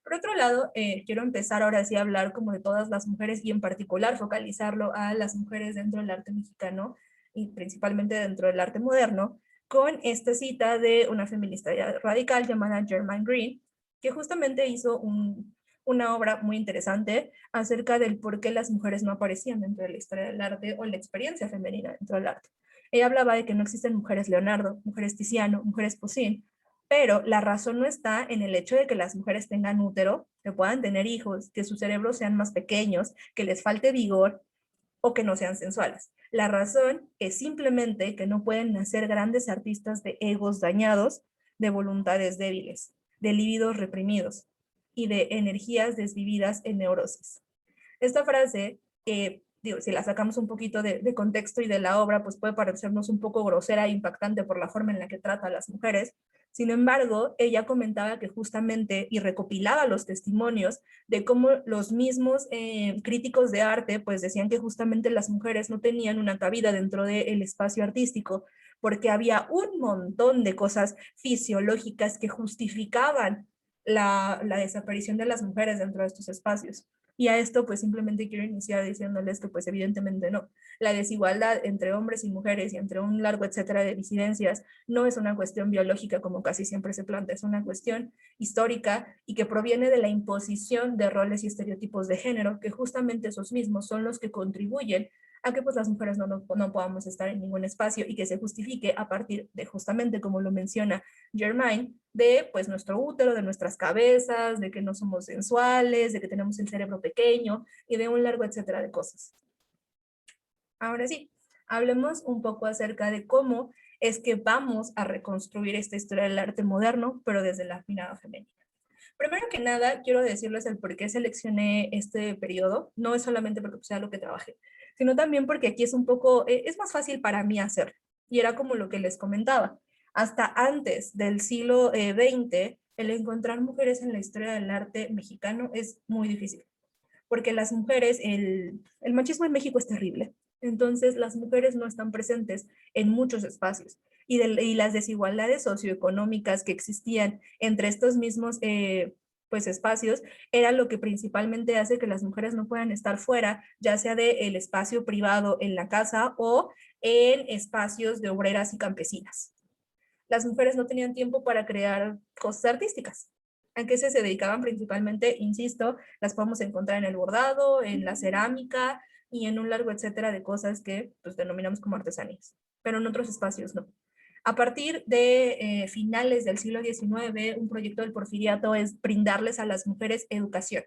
Por otro lado, quiero empezar ahora sí a hablar como de todas las mujeres y en particular focalizarlo a las mujeres dentro del arte mexicano y principalmente dentro del arte moderno, con esta cita de una feminista radical llamada Germaine Greene, que justamente hizo una obra muy interesante acerca del por qué las mujeres no aparecían dentro de la historia del arte o la experiencia femenina dentro del arte. Ella hablaba de que no existen mujeres Leonardo, mujeres Tiziano, mujeres Poussin, pero la razón no está en el hecho de que las mujeres tengan útero, que puedan tener hijos, que sus cerebros sean más pequeños, que les falte vigor o que no sean sensuales. La razón es simplemente que no pueden nacer grandes artistas de egos dañados, de voluntades débiles, de líbidos reprimidos y de energías desvividas en neurosis. Esta frase, digo, si la sacamos un poquito de contexto y de la obra, pues puede parecernos un poco grosera e impactante por la forma en la que trata a las mujeres. Sin embargo, ella comentaba que justamente y recopilaba los testimonios de cómo los mismos críticos de arte pues decían que justamente las mujeres no tenían una cabida dentro del espacio artístico porque había un montón de cosas fisiológicas que justificaban la desaparición de las mujeres dentro de estos espacios. Y a esto pues simplemente quiero iniciar diciéndoles que pues evidentemente no. La desigualdad entre hombres y mujeres y entre un largo etcétera de disidencias no es una cuestión biológica como casi siempre se plantea, es una cuestión histórica y que proviene de la imposición de roles y estereotipos de género, que justamente esos mismos son los que contribuyen a que pues las mujeres no podamos estar en ningún espacio y que se justifique a partir de justamente como lo menciona Germaine, de pues nuestro útero, de nuestras cabezas, de que no somos sensuales, de que tenemos el cerebro pequeño y de un largo etcétera de cosas. Ahora sí, hablemos un poco acerca de cómo es que vamos a reconstruir esta historia del arte moderno, pero desde la mirada femenina. Primero que nada, quiero decirles el por qué seleccioné este periodo. No es solamente porque sea lo que trabajé, sino también porque aquí es un poco, es más fácil para mí hacer. Y era como lo que les comentaba. Hasta antes del siglo XX, el encontrar mujeres en la historia del arte mexicano es muy difícil. Porque las mujeres, el machismo en México es terrible. Entonces, las mujeres no están presentes en muchos espacios. Y las desigualdades socioeconómicas que existían entre estos mismos pues espacios era lo que principalmente hace que las mujeres no puedan estar fuera, ya sea del espacio privado en la casa o en espacios de obreras y campesinas. Las mujeres no tenían tiempo para crear cosas artísticas. ¿A qué se dedicaban principalmente? Insisto, las podemos encontrar en el bordado, en la cerámica y en un largo etcétera de cosas que pues, denominamos como artesanías, pero en otros espacios no. A partir de finales del siglo XIX, un proyecto del Porfiriato es brindarles a las mujeres educación.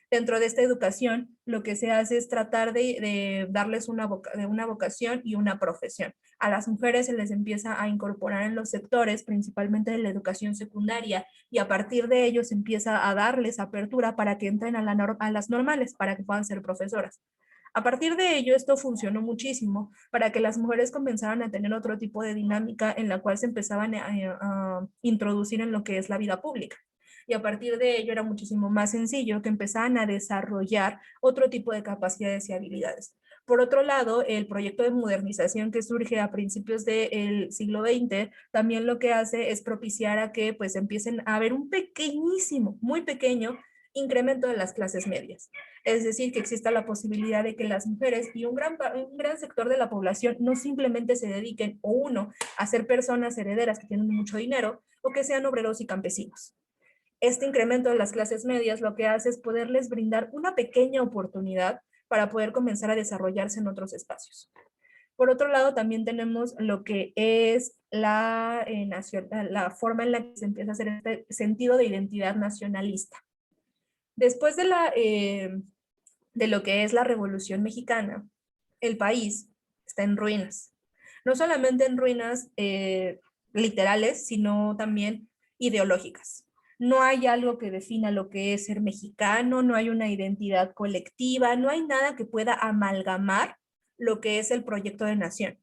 Dentro de esta educación, lo que se hace es tratar de darles una vocación y una profesión. A las mujeres se les empieza a incorporar en los sectores, principalmente de la educación secundaria, y a partir de ello se empieza a darles apertura para que entren a las normales, para que puedan ser profesoras. A partir de ello, esto funcionó muchísimo para que las mujeres comenzaran a tener otro tipo de dinámica en la cual se empezaban a introducir en lo que es la vida pública. Y a partir de ello era muchísimo más sencillo que empezaran a desarrollar otro tipo de capacidades y habilidades. Por otro lado, el proyecto de modernización que surge a principios del siglo XX también lo que hace es propiciar a que pues empiecen a haber un pequeñísimo, muy pequeño incremento de las clases medias. Es decir, que exista la posibilidad de que las mujeres y un gran sector de la población no simplemente se dediquen, o uno, a ser personas herederas que tienen mucho dinero, o que sean obreros y campesinos. Este incremento de las clases medias lo que hace es poderles brindar una pequeña oportunidad para poder comenzar a desarrollarse en otros espacios. Por otro lado, también tenemos lo que es la forma en la que se empieza a hacer este sentido de identidad nacionalista. Después de lo que es la Revolución Mexicana, el país está en ruinas. No solamente en ruinas literales, sino también ideológicas. No hay algo que defina lo que es ser mexicano, no hay una identidad colectiva, no hay nada que pueda amalgamar lo que es el proyecto de nación.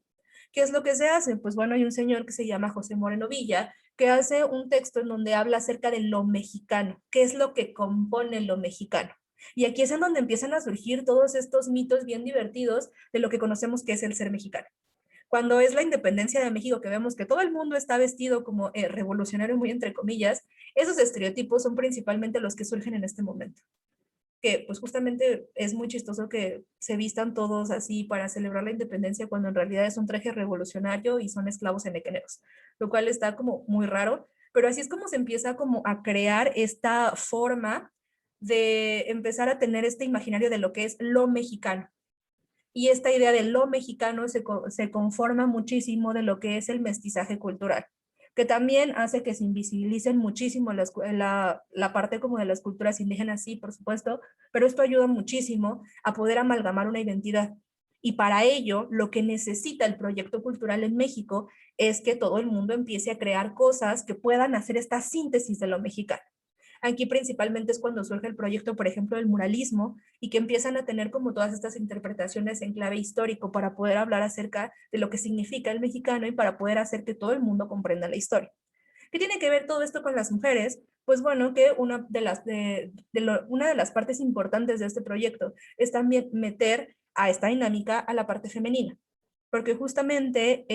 ¿Qué es lo que se hace? Pues bueno, hay un señor que se llama José Moreno Villa, que hace un texto en donde habla acerca de lo mexicano, qué es lo que compone lo mexicano. Y aquí es en donde empiezan a surgir todos estos mitos bien divertidos de lo que conocemos que es el ser mexicano. Cuando es la independencia de México, que vemos que todo el mundo está vestido como revolucionario, muy entre comillas, esos estereotipos son principalmente los que surgen en este momento. Que pues justamente es muy chistoso que se vistan todos así para celebrar la independencia cuando en realidad es un traje revolucionario y son esclavos enequeneros, lo cual está como muy raro, pero así es como se empieza como a crear esta forma de empezar a tener este imaginario de lo que es lo mexicano. Y esta idea de lo mexicano se conforma muchísimo de lo que es el mestizaje cultural, que también hace que se invisibilicen muchísimo la parte como de las culturas indígenas, sí, por supuesto, pero esto ayuda muchísimo a poder amalgamar una identidad. Y para ello, lo que necesita el proyecto cultural en México es que todo el mundo empiece a crear cosas que puedan hacer esta síntesis de lo mexicano. Aquí principalmente es cuando surge el proyecto, por ejemplo, del muralismo y que empiezan a tener como todas estas interpretaciones en clave histórico para poder hablar acerca de lo que significa el mexicano y para poder hacer que todo el mundo comprenda la historia. ¿Qué tiene que ver todo esto con las mujeres? Pues bueno, que una de las partes importantes de este proyecto es también meter a esta dinámica a la parte femenina, porque justamente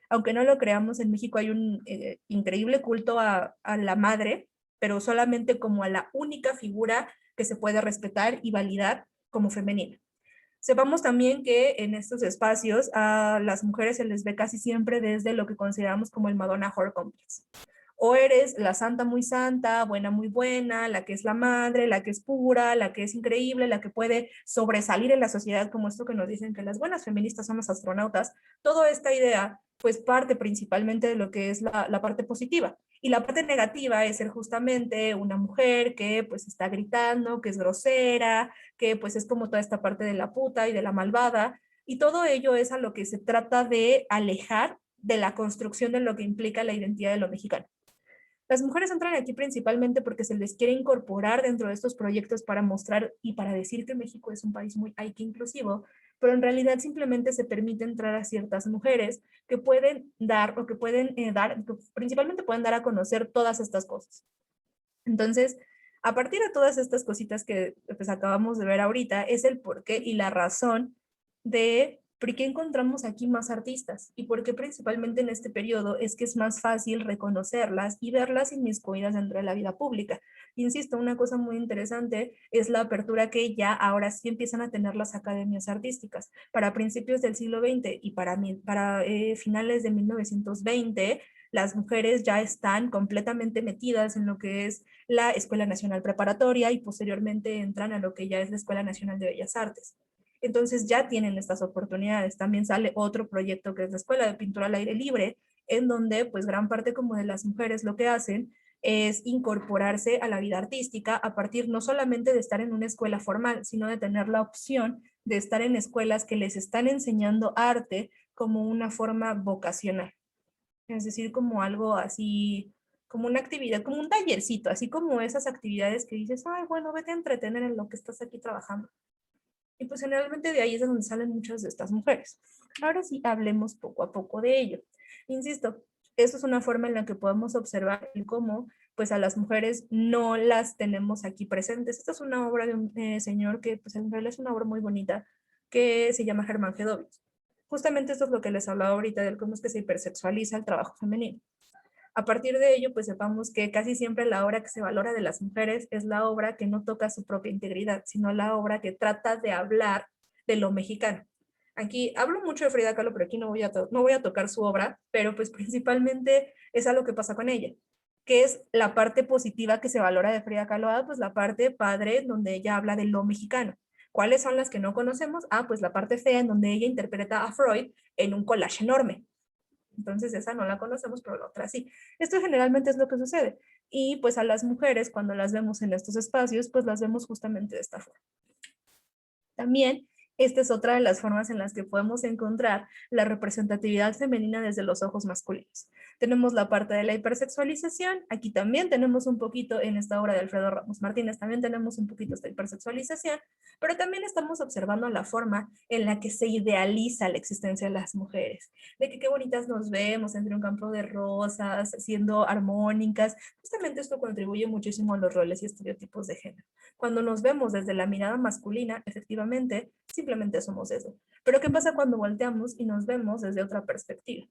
aunque no lo creamos, en México hay un increíble culto a la madre, pero solamente como a la única figura que se puede respetar y validar como femenina. Sepamos también que en estos espacios a las mujeres se les ve casi siempre desde lo que consideramos como el Madonna Whore Complex. O eres la santa muy santa, buena muy buena, la que es la madre, la que es pura, la que es increíble, la que puede sobresalir en la sociedad, como esto que nos dicen que las buenas feministas son las astronautas. Toda esta idea pues parte principalmente de lo que es la parte positiva. Y la parte negativa es ser justamente una mujer que pues está gritando, que es grosera, que pues es como toda esta parte de la puta y de la malvada. Y todo ello es a lo que se trata de alejar de la construcción de lo que implica la identidad de lo mexicano. Las mujeres entran aquí principalmente porque se les quiere incorporar dentro de estos proyectos para mostrar y para decir que México es un país muy inclusivo, pero en realidad simplemente se permite entrar a ciertas mujeres que pueden dar o que pueden dar, que principalmente pueden dar a conocer todas estas cosas. Entonces, a partir de todas estas cositas que pues acabamos de ver ahorita, es el porqué y la razón de por qué encontramos aquí más artistas y por qué principalmente en este periodo es que es más fácil reconocerlas y verlas inmiscuidas dentro de la vida pública. Insisto, una cosa muy interesante es la apertura que ya ahora sí empiezan a tener las academias artísticas. Para principios del siglo XX y para finales de 1920, las mujeres ya están completamente metidas en lo que es la Escuela Nacional Preparatoria y posteriormente entran a lo que ya es la Escuela Nacional de Bellas Artes. Entonces ya tienen estas oportunidades. También sale otro proyecto que es la Escuela de Pintura al Aire Libre, en donde pues gran parte como de las mujeres lo que hacen es incorporarse a la vida artística a partir no solamente de estar en una escuela formal, sino de tener la opción de estar en escuelas que les están enseñando arte como una forma vocacional. Es decir, como algo así, como una actividad, como un tallercito, así como esas actividades que dices, ay, bueno, vete a entretener en lo que estás aquí trabajando. Y pues generalmente de ahí es de donde salen muchas de estas mujeres. Ahora sí, hablemos poco a poco de ello. Insisto, esto es una forma en la que podemos observar cómo pues a las mujeres no las tenemos aquí presentes. Esta es una obra de un señor que pues en realidad es una obra muy bonita que se llama Germán Gedovius. Justamente esto es lo que les hablaba ahorita de cómo es que se hipersexualiza el trabajo femenino. A partir de ello, pues sepamos que casi siempre la obra que se valora de las mujeres es la obra que no toca su propia integridad, sino la obra que trata de hablar de lo mexicano. Aquí hablo mucho de Frida Kahlo, pero aquí no voy a tocar su obra, pero pues principalmente es a lo que pasa con ella, que es la parte positiva que se valora de Frida Kahlo, pues la parte padre donde ella habla de lo mexicano. ¿Cuáles son las que no conocemos? Pues la parte fea en donde ella interpreta a Freud en un collage enorme. Entonces esa no la conocemos, pero la otra sí. Esto generalmente es lo que sucede. Y pues a las mujeres, cuando las vemos en estos espacios, pues las vemos justamente de esta forma. También esta es otra de las formas en las que podemos encontrar la representatividad femenina desde los ojos masculinos. Tenemos la parte de la hipersexualización, aquí también tenemos un poquito en esta obra de Alfredo Ramos Martínez, también tenemos un poquito esta hipersexualización, pero también estamos observando la forma en la que se idealiza la existencia de las mujeres, de que qué bonitas nos vemos entre un campo de rosas, siendo armónicas. Justamente esto contribuye muchísimo a los roles y estereotipos de género. Cuando nos vemos desde la mirada masculina, efectivamente, simplemente somos eso. Pero ¿qué pasa cuando volteamos y nos vemos desde otra perspectiva?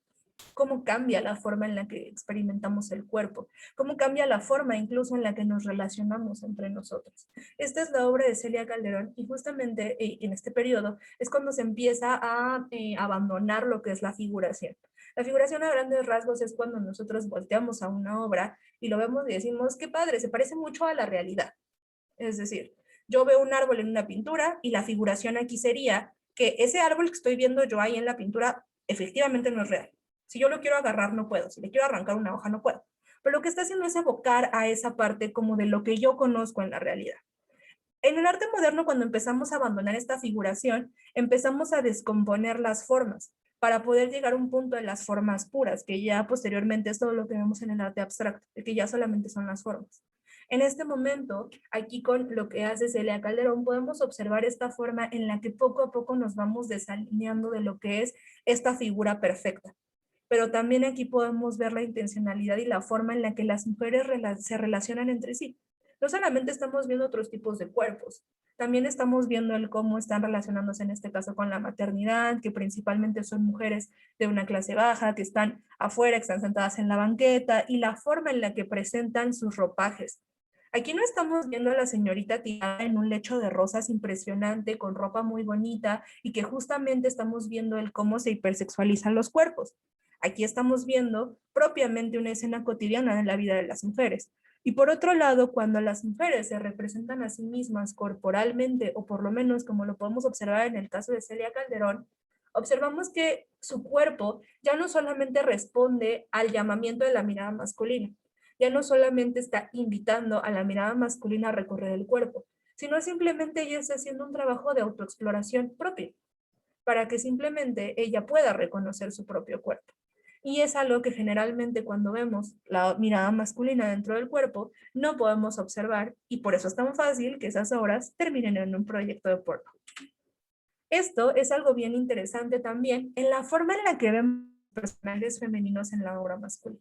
¿Cómo cambia la forma en la que experimentamos el cuerpo? ¿Cómo cambia la forma incluso en la que nos relacionamos entre nosotros? Esta es la obra de Celia Calderón y justamente en este periodo es cuando se empieza a abandonar lo que es la figuración. La figuración a grandes rasgos es cuando nosotros volteamos a una obra y lo vemos y decimos, qué padre, se parece mucho a la realidad. Es decir, yo veo un árbol en una pintura y la figuración aquí sería que ese árbol que estoy viendo yo ahí en la pintura efectivamente no es real. Si yo lo quiero agarrar, no puedo. Si le quiero arrancar una hoja, no puedo. Pero lo que está haciendo es evocar a esa parte como de lo que yo conozco en la realidad. En el arte moderno, cuando empezamos a abandonar esta figuración, empezamos a descomponer las formas para poder llegar a un punto de las formas puras, que ya posteriormente es todo lo que vemos en el arte abstracto, que ya solamente son las formas. En este momento, aquí con lo que hace Celia Calderón, podemos observar esta forma en la que poco a poco nos vamos desalineando de lo que es esta figura perfecta. Pero también aquí podemos ver la intencionalidad y la forma en la que las mujeres se relacionan entre sí. No solamente estamos viendo otros tipos de cuerpos, también estamos viendo el cómo están relacionándose en este caso con la maternidad, que principalmente son mujeres de una clase baja, que están afuera, que están sentadas en la banqueta, y la forma en la que presentan sus ropajes. Aquí no estamos viendo a la señorita tirada en un lecho de rosas impresionante, con ropa muy bonita, y que justamente estamos viendo el cómo se hipersexualizan los cuerpos. Aquí estamos viendo propiamente una escena cotidiana de la vida de las mujeres. Y por otro lado, cuando las mujeres se representan a sí mismas corporalmente, o por lo menos como lo podemos observar en el caso de Celia Calderón, observamos que su cuerpo ya no solamente responde al llamamiento de la mirada masculina, ya no solamente está invitando a la mirada masculina a recorrer el cuerpo, sino simplemente ella está haciendo un trabajo de autoexploración propio, para que simplemente ella pueda reconocer su propio cuerpo. Y es algo que generalmente cuando vemos la mirada masculina dentro del cuerpo, no podemos observar, y por eso es tan fácil que esas obras terminen en un proyecto de porno. Esto es algo bien interesante también en la forma en la que vemos personajes femeninos en la obra masculina.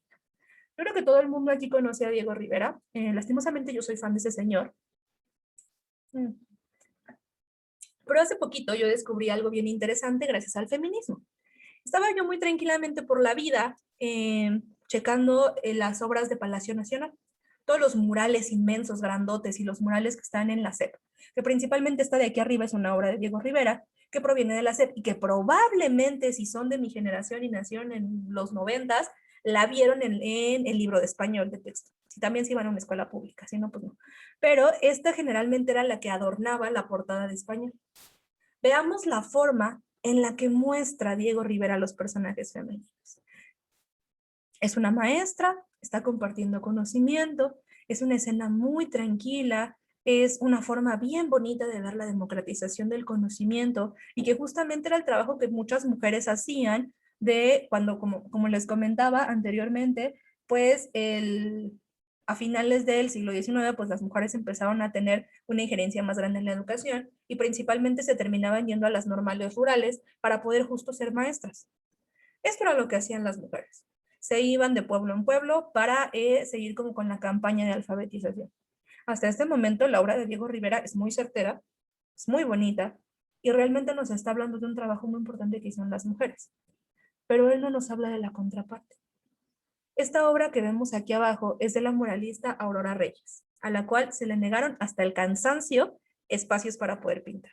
Yo creo que todo el mundo aquí conoce a Diego Rivera. Lastimosamente yo soy fan de ese señor. Pero hace poquito yo descubrí algo bien interesante gracias al feminismo. Estaba yo muy tranquilamente por la vida checando las obras de Palacio Nacional, todos los murales inmensos, grandotes y los murales que están en la SEP, que principalmente está de aquí arriba, es una obra de Diego Rivera, que proviene de la SEP y que probablemente si son de mi generación y nacieron en los 90s, la vieron en el libro de español de texto. Si también se iban a una escuela pública, si no, pues no. Pero esta generalmente era la que adornaba la portada de español. Veamos la forma en la que muestra Diego Rivera a los personajes femeninos. Es una maestra, está compartiendo conocimiento, es una escena muy tranquila, es una forma bien bonita de ver la democratización del conocimiento y que justamente era el trabajo que muchas mujeres hacían de cuando, como les comentaba anteriormente, pues a finales del siglo XIX, pues las mujeres empezaron a tener una injerencia más grande en la educación y principalmente se terminaban yendo a las normales rurales para poder justo ser maestras. Esto era lo que hacían las mujeres. Se iban de pueblo en pueblo para seguir como con la campaña de alfabetización. Hasta este momento la obra de Diego Rivera es muy certera, es muy bonita y realmente nos está hablando de un trabajo muy importante que hicieron las mujeres. Pero él no nos habla de la contraparte. Esta obra que vemos aquí abajo es de la muralista Aurora Reyes, a la cual se le negaron hasta el cansancio espacios para poder pintar.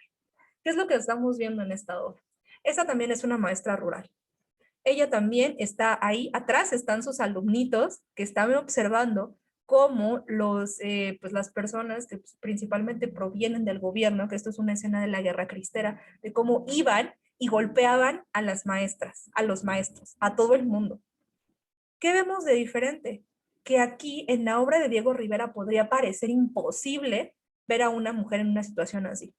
¿Qué es lo que estamos viendo en esta obra? Esta también es una maestra rural. Ella también está ahí, atrás están sus alumnitos que están observando cómo pues las personas que pues, principalmente provienen del gobierno, que esto es una escena de la guerra cristera, de cómo iban y golpeaban a las maestras, a los maestros, a todo el mundo. ¿Qué vemos de diferente? Que aquí en la obra de Diego Rivera podría parecer imposible ver a una mujer en una situación así.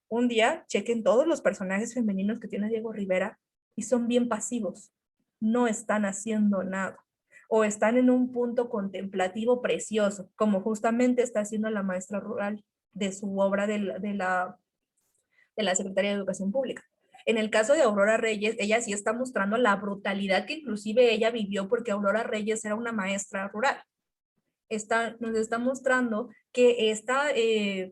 Un día chequen todos los personajes femeninos que tiene Diego Rivera y son bien pasivos, no están haciendo nada o están en un punto contemplativo precioso, como justamente está haciendo la maestra rural de su obra de la Secretaría de Educación Pública. En el caso de Aurora Reyes, ella sí está mostrando la brutalidad que inclusive ella vivió porque Aurora Reyes era una maestra rural. Nos está mostrando que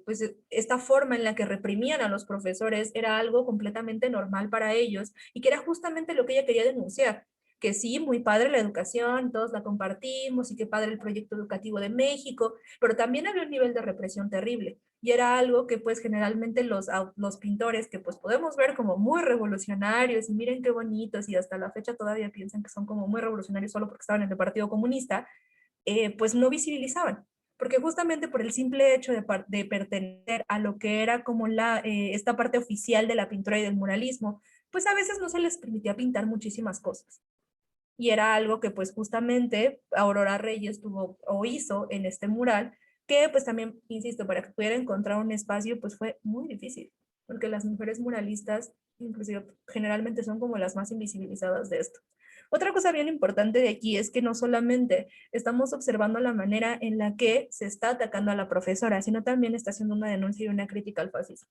pues, esta forma en la que reprimían a los profesores era algo completamente normal para ellos y que era justamente lo que ella quería denunciar. Que sí, muy padre la educación, todos la compartimos y qué padre el proyecto educativo de México, pero también había un nivel de represión terrible y era algo que pues generalmente los pintores que pues podemos ver como muy revolucionarios y miren qué bonitos y hasta la fecha todavía piensan que son como muy revolucionarios solo porque estaban en el Partido Comunista, pues no visibilizaban, porque justamente por el simple hecho de pertenecer a lo que era como esta parte oficial de la pintura y del muralismo, pues a veces no se les permitía pintar muchísimas cosas. Y era algo que pues justamente Aurora Reyes tuvo o hizo en este mural, que pues también, insisto, para que pudiera encontrar un espacio pues fue muy difícil, porque las mujeres muralistas inclusive generalmente son como las más invisibilizadas de esto. Otra cosa bien importante de aquí es que no solamente estamos observando la manera en la que se está atacando a la profesora, sino también está haciendo una denuncia y una crítica al fascismo.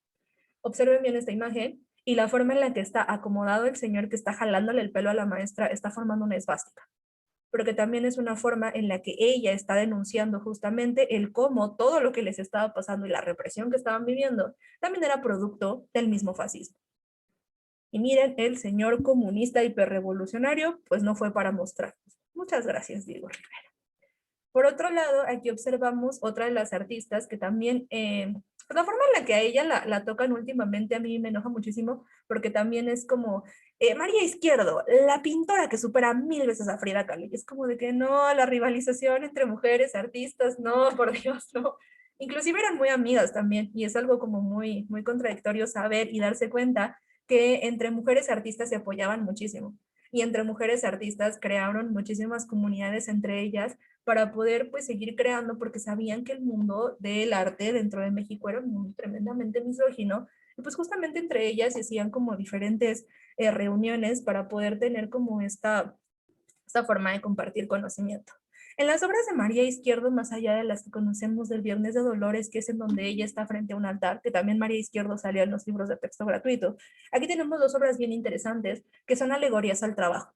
Observen bien esta imagen y la forma en la que está acomodado el señor que está jalándole el pelo a la maestra está formando una esvástica, pero que también es una forma en la que ella está denunciando justamente el cómo todo lo que les estaba pasando y la represión que estaban viviendo también era producto del mismo fascismo. Y miren, el señor comunista hiperrevolucionario, pues no fue para mostrarnos. Muchas gracias, Diego Rivera. Por otro lado, aquí observamos otra de las artistas que también, pues la forma en la que a ella la tocan últimamente a mí me enoja muchísimo, porque también es como María Izquierdo, la pintora que supera 1000 veces a Frida Kahlo. Y es como de que no, la rivalización entre mujeres artistas, no, por Dios, no. Inclusive eran muy amigas también, y es algo como muy, muy contradictorio saber y darse cuenta que entre mujeres artistas se apoyaban muchísimo. Y entre mujeres artistas crearon muchísimas comunidades entre ellas para poder pues seguir creando porque sabían que el mundo del arte dentro de México era un mundo tremendamente misógino y pues justamente entre ellas se hacían como diferentes reuniones para poder tener como esta forma de compartir conocimiento. En las obras de María Izquierdo, más allá de las que conocemos del Viernes de Dolores, que es en donde ella está frente a un altar, que también María Izquierdo salió en los libros de texto gratuito, aquí tenemos dos obras bien interesantes que son alegorías al trabajo.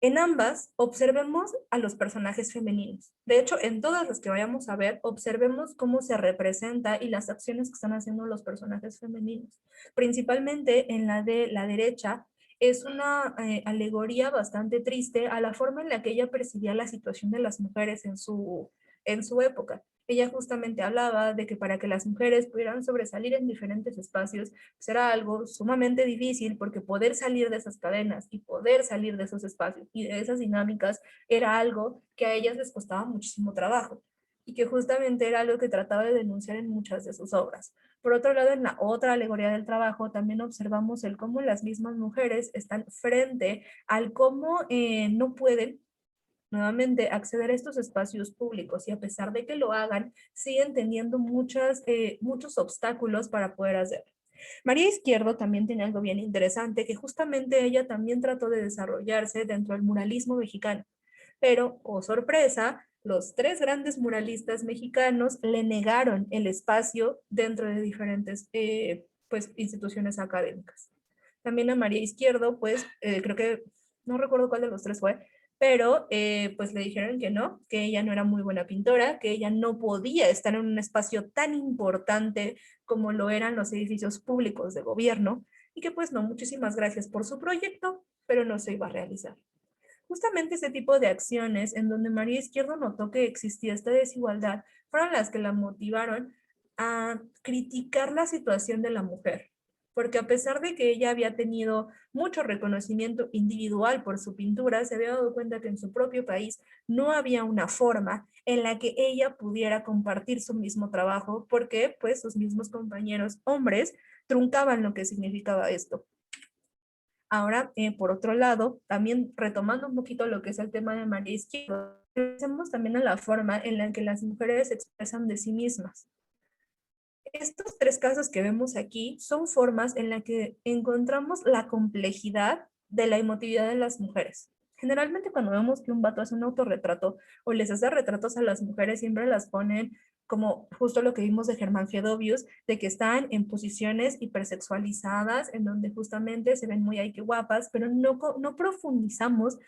En ambas, observemos a los personajes femeninos. De hecho, en todas las que vayamos a ver, observemos cómo se representa y las acciones que están haciendo los personajes femeninos. Principalmente en la de la derecha, es una alegoría bastante triste a la forma en la que ella percibía la situación de las mujeres en su época. Ella justamente hablaba de que para que las mujeres pudieran sobresalir en diferentes espacios, pues era algo sumamente difícil porque poder salir de esas cadenas y poder salir de esos espacios y de esas dinámicas era algo que a ellas les costaba muchísimo trabajo y que justamente era algo que trataba de denunciar en muchas de sus obras. Por otro lado, en la otra alegoría del trabajo, también observamos el cómo las mismas mujeres están frente al cómo no pueden nuevamente acceder a estos espacios públicos y a pesar de que lo hagan, siguen teniendo muchos obstáculos para poder hacerlo. María Izquierdo también tiene algo bien interesante, que justamente ella también trató de desarrollarse dentro del muralismo mexicano, pero, oh sorpresa, los tres grandes muralistas mexicanos le negaron el espacio dentro de diferentes pues, instituciones académicas. También a María Izquierdo, pues creo que, no recuerdo cuál de los tres fue, pero pues le dijeron que no, que ella no era muy buena pintora, que ella no podía estar en un espacio tan importante como lo eran los edificios públicos de gobierno y que pues no, muchísimas gracias por su proyecto, pero no se iba a realizar. Justamente ese tipo de acciones en donde María Izquierdo notó que existía esta desigualdad fueron las que la motivaron a criticar la situación de la mujer, porque a pesar de que ella había tenido mucho reconocimiento individual por su pintura, se había dado cuenta que en su propio país no había una forma en la que ella pudiera compartir su mismo trabajo, porque pues sus mismos compañeros hombres truncaban lo que significaba esto. Ahora, por otro lado, también retomando un poquito lo que es el tema de María Izquierdo, pensemos también en la forma en la que las mujeres se expresan de sí mismas. Estos tres casos que vemos aquí son formas en las que encontramos la complejidad de la emotividad de las mujeres. Generalmente cuando vemos que un vato hace un autorretrato o les hace retratos a las mujeres, siempre las ponen como justo lo que vimos de Germán Gedovius, de que están en posiciones hipersexualizadas, en donde justamente se ven muy ay que guapas, pero no profundizamos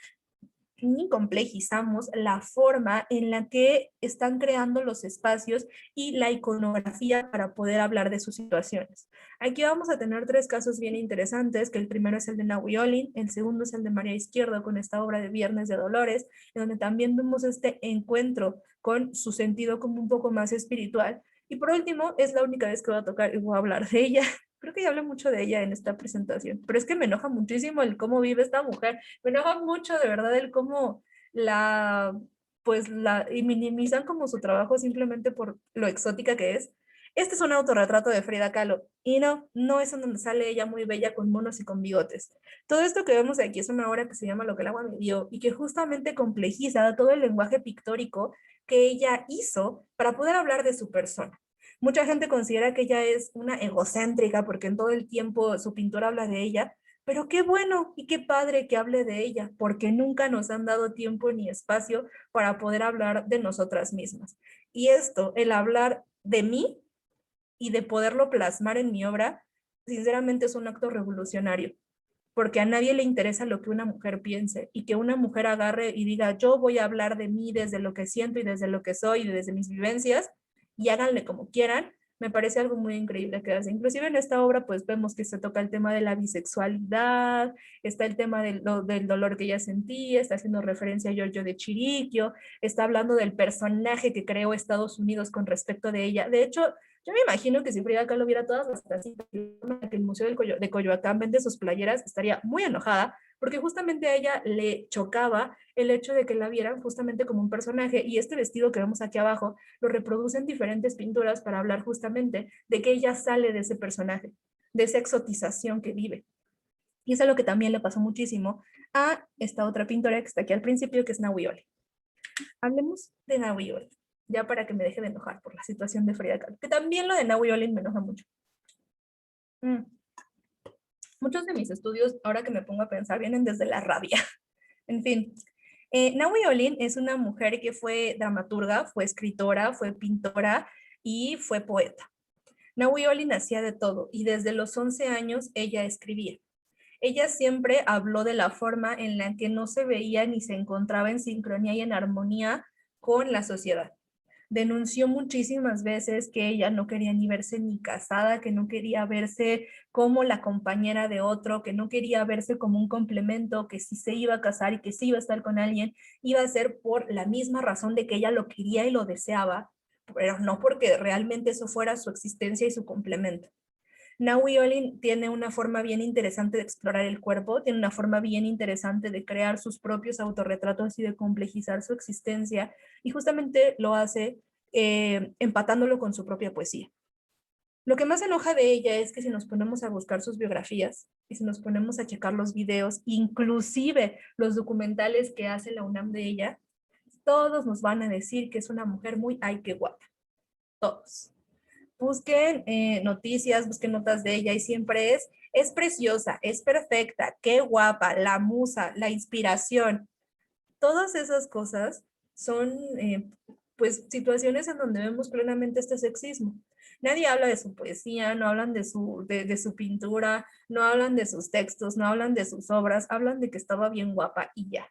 ni complejizamos la forma en la que están creando los espacios y la iconografía para poder hablar de sus situaciones. Aquí vamos a tener tres casos bien interesantes, que el primero es el de Nahui Olin, el segundo es el de María Izquierdo con esta obra de Viernes de Dolores, en donde también vemos este encuentro con su sentido como un poco más espiritual. Y por último, es la única vez que voy a tocar y voy a hablar de ella. Creo que ya hablé mucho de ella en esta presentación, pero es que me enoja muchísimo el cómo vive esta mujer. Me enoja mucho de verdad el cómo la, pues y minimizan como su trabajo simplemente por lo exótica que es. Este es un autorretrato de Frida Kahlo y no es en donde sale ella muy bella con monos y con bigotes. Todo esto que vemos aquí es una obra que se llama Lo que el agua me dio y que justamente complejiza todo el lenguaje pictórico que ella hizo para poder hablar de su persona. Mucha gente considera que ella es una egocéntrica porque en todo el tiempo su pintura habla de ella, pero qué bueno y qué padre que hable de ella, porque nunca nos han dado tiempo ni espacio para poder hablar de nosotras mismas. Y esto, el hablar de mí y de poderlo plasmar en mi obra, sinceramente es un acto revolucionario, porque a nadie le interesa lo que una mujer piense y que una mujer agarre y diga, yo voy a hablar de mí desde lo que siento y desde lo que soy y desde mis vivencias y háganle como quieran, Me parece algo muy increíble que hace. Inclusive en esta obra pues vemos que se toca el tema de la bisexualidad, está el tema del dolor que ella sentía, está haciendo referencia a Giorgio de Chiriquio, está hablando del personaje que creó Estados Unidos con respecto de ella. De hecho, yo me imagino que si Frida Kahlo viera todas las tacitas que el Museo de Coyoacán vende sus playeras, estaría muy enojada porque justamente a ella le chocaba el hecho de que la vieran justamente como un personaje, y este vestido que vemos aquí abajo lo reproducen diferentes pinturas para hablar justamente de que ella sale de ese personaje, de esa exotización que vive. Y eso es lo que también le pasó muchísimo a esta otra pintora que está aquí al principio, que es Nahui Olin. Hablemos de Nahui Olin, ya para que me deje de enojar por la situación de Frida Kahlo, que también lo de Nahui Olin me enoja mucho. Muchos de mis estudios, ahora que me pongo a pensar, vienen desde la rabia. En fin, Nahui Olin es una mujer que fue dramaturga, fue escritora, fue pintora y fue poeta. Nahui Olin hacía de todo y desde los 11 años ella escribía. Ella siempre habló de la forma en la que no se veía ni se encontraba en sincronía y en armonía con la sociedad. Denunció muchísimas veces que ella no quería ni verse ni casada, que no quería verse como la compañera de otro, que no quería verse como un complemento, que si se iba a casar y que si iba a estar con alguien, iba a ser por la misma razón de que ella lo quería y lo deseaba, pero no porque realmente eso fuera su existencia y su complemento. Nahui Olin tiene una forma bien interesante de explorar el cuerpo, tiene una forma bien interesante de crear sus propios autorretratos y de complejizar su existencia, y justamente lo hace empatándolo con su propia poesía. Lo que más enoja de ella es que si nos ponemos a buscar sus biografías y si nos ponemos a checar los videos, inclusive los documentales que hace la UNAM de ella, todos nos van a decir que es una mujer muy, ay, qué guapa. Todos. Busquen noticias, busquen notas de ella y siempre es preciosa, es perfecta, qué guapa, la musa, la inspiración. Todas esas cosas son pues situaciones en donde vemos plenamente este sexismo. Nadie habla de su poesía, no hablan de su pintura, no hablan de sus textos, no hablan de sus obras, hablan de que estaba bien guapa y ya.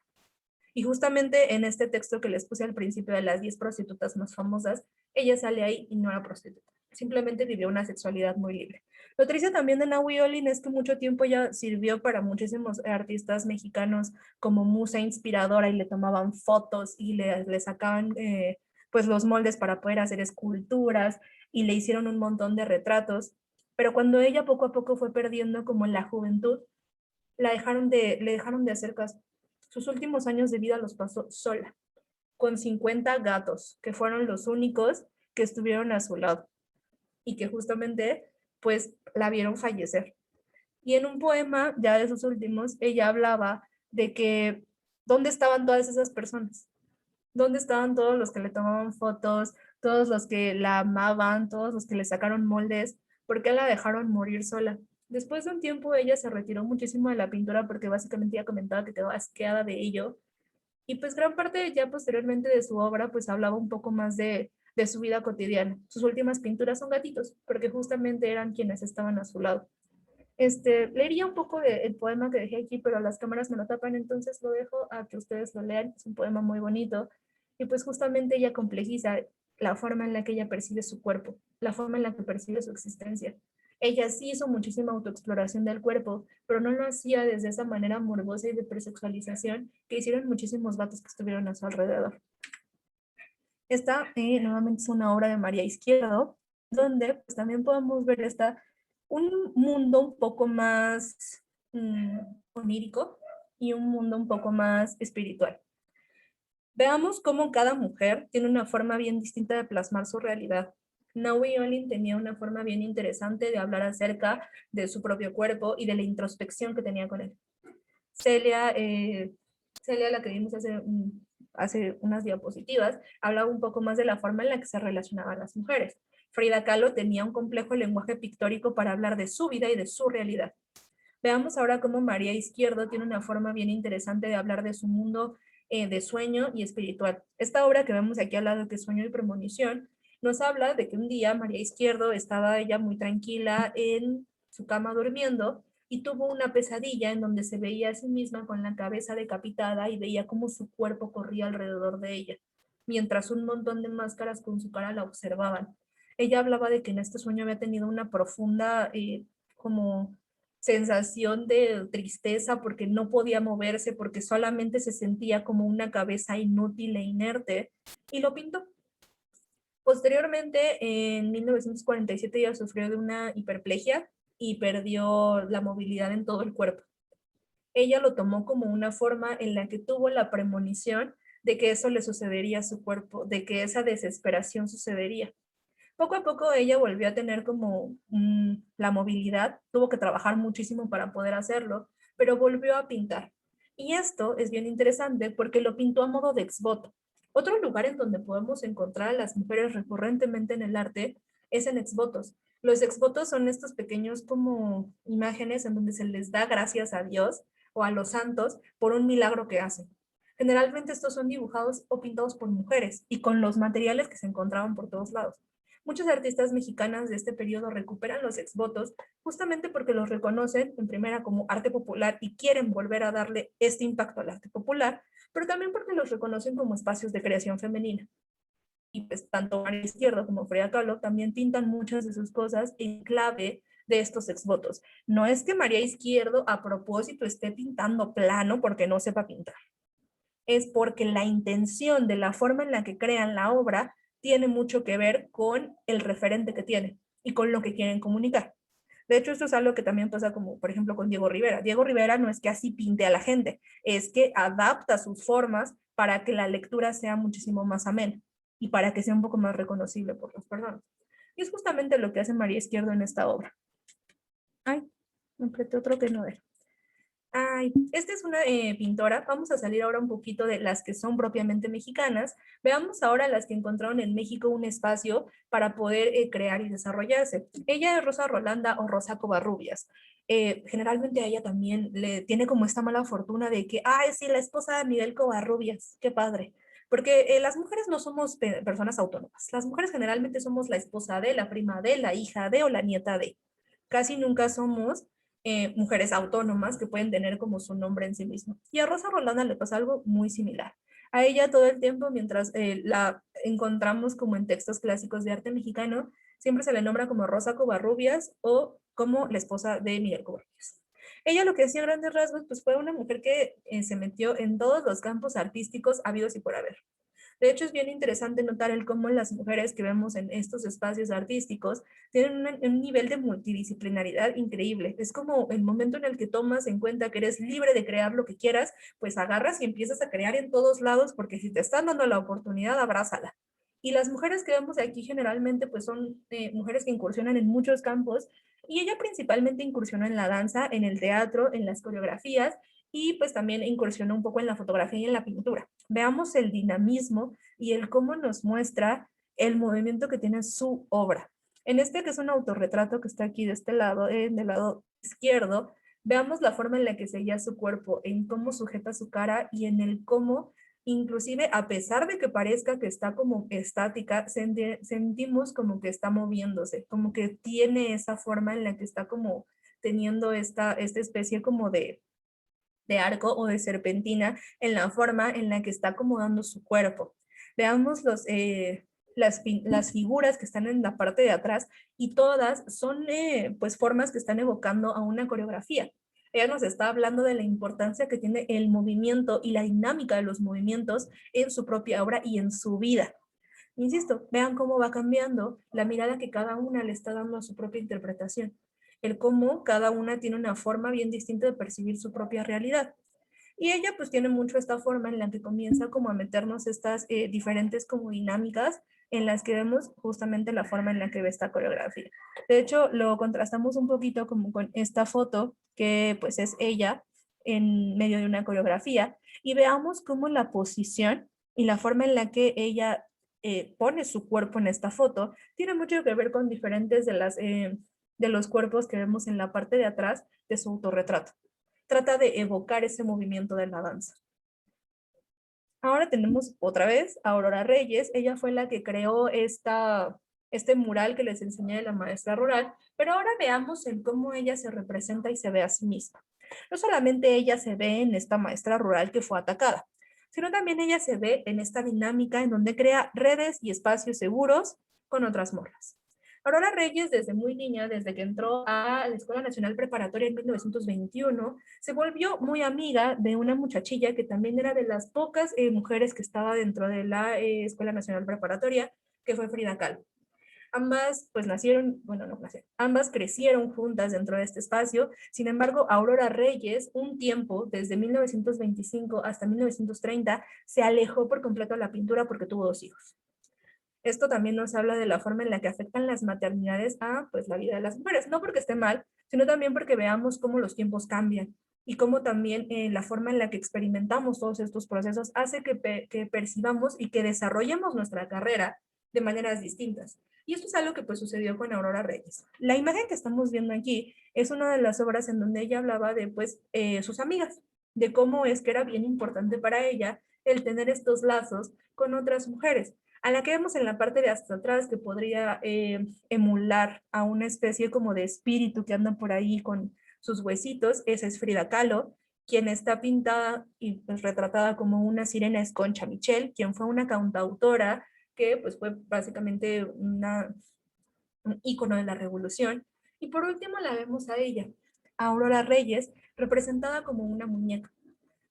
Y justamente en este texto que les puse al principio de las 10 prostitutas más famosas, ella sale ahí y no era prostituta. Simplemente vivió una sexualidad muy libre. Lo triste también de Nahui Olin es que mucho tiempo ella sirvió para muchísimos artistas mexicanos como musa inspiradora y le tomaban fotos y le sacaban pues los moldes para poder hacer esculturas y le hicieron un montón de retratos. Pero cuando ella poco a poco fue perdiendo como la juventud, le dejaron de hacer caso. Sus últimos años de vida los pasó sola, con 50 gatos, que fueron los únicos que estuvieron a su lado y que justamente pues la vieron fallecer. Y en un poema, ya de sus últimos, ella hablaba de que ¿dónde estaban todas esas personas? ¿Dónde estaban todos los que le tomaban fotos, todos los que la amaban, todos los que le sacaron moldes? ¿Por qué la dejaron morir sola? Después de un tiempo ella se retiró muchísimo de la pintura porque básicamente ya comentaba que quedó asqueada de ello, y pues gran parte ya posteriormente de su obra pues hablaba un poco más de su vida cotidiana. Sus últimas pinturas son gatitos porque justamente eran quienes estaban a su lado. Leería un poco del poema que dejé aquí, pero las cámaras me lo tapan, entonces lo dejo a que ustedes lo lean. Es un poema muy bonito y pues justamente ella complejiza la forma en la que ella percibe su cuerpo, la forma en la que percibe su existencia. Ella sí hizo muchísima autoexploración del cuerpo, pero no lo hacía desde esa manera morbosa y de presexualización que hicieron muchísimos vatos que estuvieron a su alrededor. Esta nuevamente es una obra de María Izquierdo, donde pues, también podemos ver un mundo un poco más onírico y un mundo un poco más espiritual. Veamos cómo cada mujer tiene una forma bien distinta de plasmar su realidad. Nahui Olin tenía una forma bien interesante de hablar acerca de su propio cuerpo y de la introspección que tenía con él. Celia, la que vimos hace unas diapositivas, hablaba un poco más de la forma en la que se relacionaban las mujeres. Frida Kahlo tenía un complejo lenguaje pictórico para hablar de su vida y de su realidad. Veamos ahora cómo María Izquierdo tiene una forma bien interesante de hablar de su mundo de sueño y espiritual. Esta obra que vemos aquí al lado, que es Sueño y Premonición, nos habla de que un día María Izquierdo estaba ella muy tranquila en su cama durmiendo y tuvo una pesadilla en donde se veía a sí misma con la cabeza decapitada y veía cómo su cuerpo corría alrededor de ella, mientras un montón de máscaras con su cara la observaban. Ella hablaba de que en este sueño había tenido una profunda como sensación de tristeza porque no podía moverse, porque solamente se sentía como una cabeza inútil e inerte, y lo pintó. Posteriormente, en 1947, ella sufrió de una hiperplejia y perdió la movilidad en todo el cuerpo. Ella lo tomó como una forma en la que tuvo la premonición de que eso le sucedería a su cuerpo, de que esa desesperación sucedería. Poco a poco ella volvió a tener como la movilidad, tuvo que trabajar muchísimo para poder hacerlo, pero volvió a pintar. Y esto es bien interesante porque lo pintó a modo de exvoto. Otro lugar en donde podemos encontrar a las mujeres recurrentemente en el arte es en exvotos. Los exvotos son estos pequeños como imágenes en donde se les da gracias a Dios o a los santos por un milagro que hacen. Generalmente estos son dibujados o pintados por mujeres y con los materiales que se encontraban por todos lados. Muchas artistas mexicanas de este periodo recuperan los exvotos justamente porque los reconocen en primera como arte popular y quieren volver a darle este impacto al arte popular, pero también porque los reconocen como espacios de creación femenina. Y pues tanto María Izquierdo como Frida Kahlo también pintan muchas de sus cosas en clave de estos exvotos. No es que María Izquierdo a propósito esté pintando plano porque no sepa pintar, es porque la intención de la forma en la que crean la obra tiene mucho que ver con el referente que tienen y con lo que quieren comunicar. De hecho, esto es algo que también pasa como, por ejemplo, con Diego Rivera. Diego Rivera no es que así pinte a la gente, es que adapta sus formas para que la lectura sea muchísimo más amena y para que sea un poco más reconocible por las personas. Y es justamente lo que hace María Izquierdo en esta obra. Ay, me apreté otro que no era. Ay, esta es una pintora. Vamos a salir ahora un poquito de las que son propiamente mexicanas. Veamos ahora las que encontraron en México un espacio para poder crear y desarrollarse. Ella es Rosa Rolanda o Rosa Covarrubias. Generalmente a ella también le tiene como esta mala fortuna de que, ay, sí, la esposa de Miguel Covarrubias, qué padre. Porque las mujeres no somos personas autónomas. Las mujeres generalmente somos la esposa de, la prima de, la hija de o la nieta de. Casi nunca somos mujeres autónomas que pueden tener como su nombre en sí mismo. Y a Rosa Rolanda le pasa algo muy similar. A ella todo el tiempo, mientras la encontramos como en textos clásicos de arte mexicano, siempre se le nombra como Rosa Covarrubias o como la esposa de Miguel Covarrubias. Ella lo que hacía a grandes rasgos, pues fue una mujer que se metió en todos los campos artísticos habidos y por haber. De hecho, es bien interesante notar el cómo las mujeres que vemos en estos espacios artísticos tienen un nivel de multidisciplinaridad increíble. Es como el momento en el que tomas en cuenta que eres libre de crear lo que quieras, pues agarras y empiezas a crear en todos lados, porque si te están dando la oportunidad, abrázala. Y las mujeres que vemos aquí generalmente pues son mujeres que incursionan en muchos campos, y ella principalmente incursionó en la danza, en el teatro, en las coreografías, y pues también incursionó un poco en la fotografía y en la pintura. Veamos el dinamismo y el cómo nos muestra el movimiento que tiene su obra. En este que es un autorretrato que está aquí de este lado, en el lado izquierdo, veamos la forma en la que seguía su cuerpo, en cómo sujeta su cara y en el cómo, inclusive a pesar de que parezca que está como estática, sentimos como que está moviéndose, como que tiene esa forma en la que está como teniendo esta especie como de arco o de serpentina en la forma en la que está acomodando su cuerpo. Veamos las figuras que están en la parte de atrás y todas son pues formas que están evocando a una coreografía. Ella nos está hablando de la importancia que tiene el movimiento y la dinámica de los movimientos en su propia obra y en su vida. Insisto, vean cómo va cambiando la mirada que cada una le está dando a su propia interpretación, el cómo cada una tiene una forma bien distinta de percibir su propia realidad. Y ella pues tiene mucho esta forma en la que comienza como a meternos estas diferentes como dinámicas en las que vemos justamente la forma en la que ve esta coreografía. De hecho, lo contrastamos un poquito como con esta foto que pues es ella en medio de una coreografía y veamos cómo la posición y la forma en la que ella pone su cuerpo en esta foto tiene mucho que ver con diferentes de los cuerpos que vemos en la parte de atrás de su autorretrato. Trata de evocar ese movimiento de la danza. Ahora tenemos otra vez a Aurora Reyes. Ella fue la que creó este mural que les enseñé de la maestra rural, pero ahora veamos en cómo ella se representa y se ve a sí misma. No solamente ella se ve en esta maestra rural que fue atacada, sino también ella se ve en esta dinámica en donde crea redes y espacios seguros con otras morras. Aurora Reyes, desde muy niña, desde que entró a la Escuela Nacional Preparatoria en 1921, se volvió muy amiga de una muchachilla que también era de las pocas mujeres que estaba dentro de la Escuela Nacional Preparatoria, que fue Frida Kahlo. Ambas pues nacieron, bueno, no nacieron, ambas crecieron juntas dentro de este espacio. Sin embargo, Aurora Reyes, un tiempo, desde 1925 hasta 1930, se alejó por completo de la pintura porque tuvo 2 hijos. Esto también nos habla de la forma en la que afectan las maternidades a pues, la vida de las mujeres. No porque esté mal, sino también porque veamos cómo los tiempos cambian y cómo también la forma en la que experimentamos todos estos procesos hace que percibamos y que desarrollemos nuestra carrera de maneras distintas. Y esto es algo que pues sucedió con Aurora Reyes. La imagen que estamos viendo aquí es una de las obras en donde ella hablaba de pues sus amigas, de cómo es que era bien importante para ella el tener estos lazos con otras mujeres a la que vemos en la parte de hasta atrás que podría emular a una especie como de espíritu que anda por ahí con sus huesitos. Esa es Frida Kahlo, quien está pintada y pues, retratada como una sirena es Concha Michel, quien fue una cantautora que pues fue básicamente un ícono de la revolución. Y por último la vemos a ella, a Aurora Reyes, representada como una muñeca.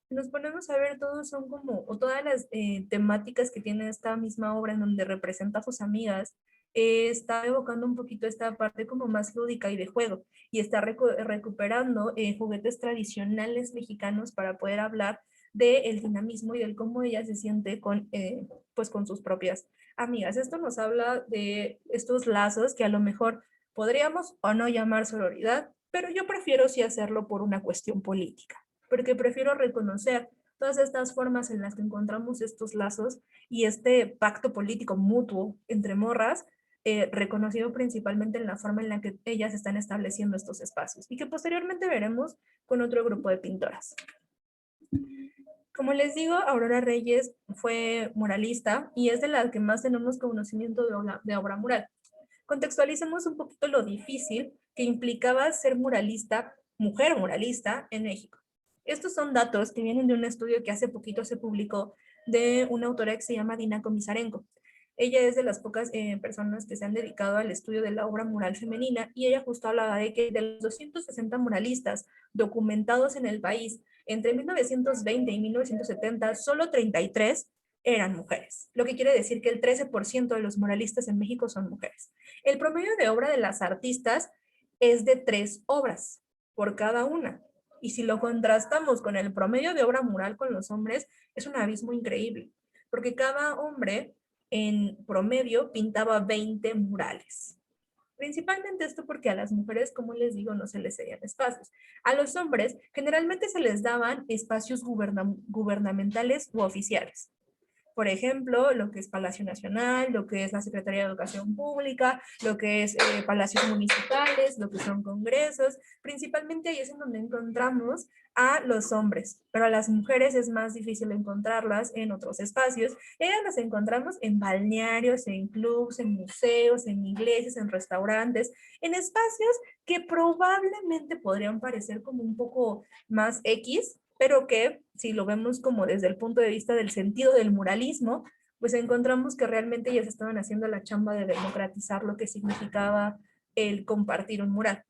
Nos ponemos a ver, todos son como, o todas las temáticas que tiene esta misma obra en donde representa a sus amigas, está evocando un poquito esta parte como más lúdica y de juego, y está recuperando juguetes tradicionales mexicanos para poder hablar del dinamismo y del cómo ella se siente pues con sus propias amigas. Esto nos habla de estos lazos que a lo mejor podríamos o no llamar sororidad, pero yo prefiero sí hacerlo por una cuestión política, porque prefiero reconocer todas estas formas en las que encontramos estos lazos y este pacto político mutuo entre morras, reconocido principalmente en la forma en la que ellas están estableciendo estos espacios y que posteriormente veremos con otro grupo de pintoras. Como les digo, Aurora Reyes fue muralista y es de las que más tenemos conocimiento de obra mural. Contextualicemos un poquito lo difícil que implicaba ser muralista, mujer muralista en México. Estos son datos que vienen de un estudio que hace poquito se publicó de una autora que se llama Dina Komisarenko. Ella es de las pocas personas que se han dedicado al estudio de la obra mural femenina y ella justo hablaba de que de los 260 muralistas documentados en el país entre 1920 y 1970, solo 33 eran mujeres, lo que quiere decir que el 13% de los muralistas en México son mujeres. El promedio de obra de las artistas es de 3 obras por cada una. Y si lo contrastamos con el promedio de obra mural con los hombres, es un abismo increíble, porque cada hombre en promedio pintaba 20 murales. Principalmente esto porque a las mujeres, como les digo, no se les cedían espacios. A los hombres generalmente se les daban espacios gubernamentales u oficiales. Por ejemplo, lo que es Palacio Nacional, lo que es la Secretaría de Educación Pública, lo que es palacios municipales, lo que son congresos. Principalmente ahí es en donde encontramos a los hombres, pero a las mujeres es más difícil encontrarlas en otros espacios. Ellas las encontramos en balnearios, en clubs, en museos, en iglesias, en restaurantes, en espacios que probablemente podrían parecer como un poco más X, pero que si lo vemos como desde el punto de vista del sentido del muralismo, pues encontramos que realmente ellas estaban haciendo la chamba de democratizar lo que significaba el compartir un mural.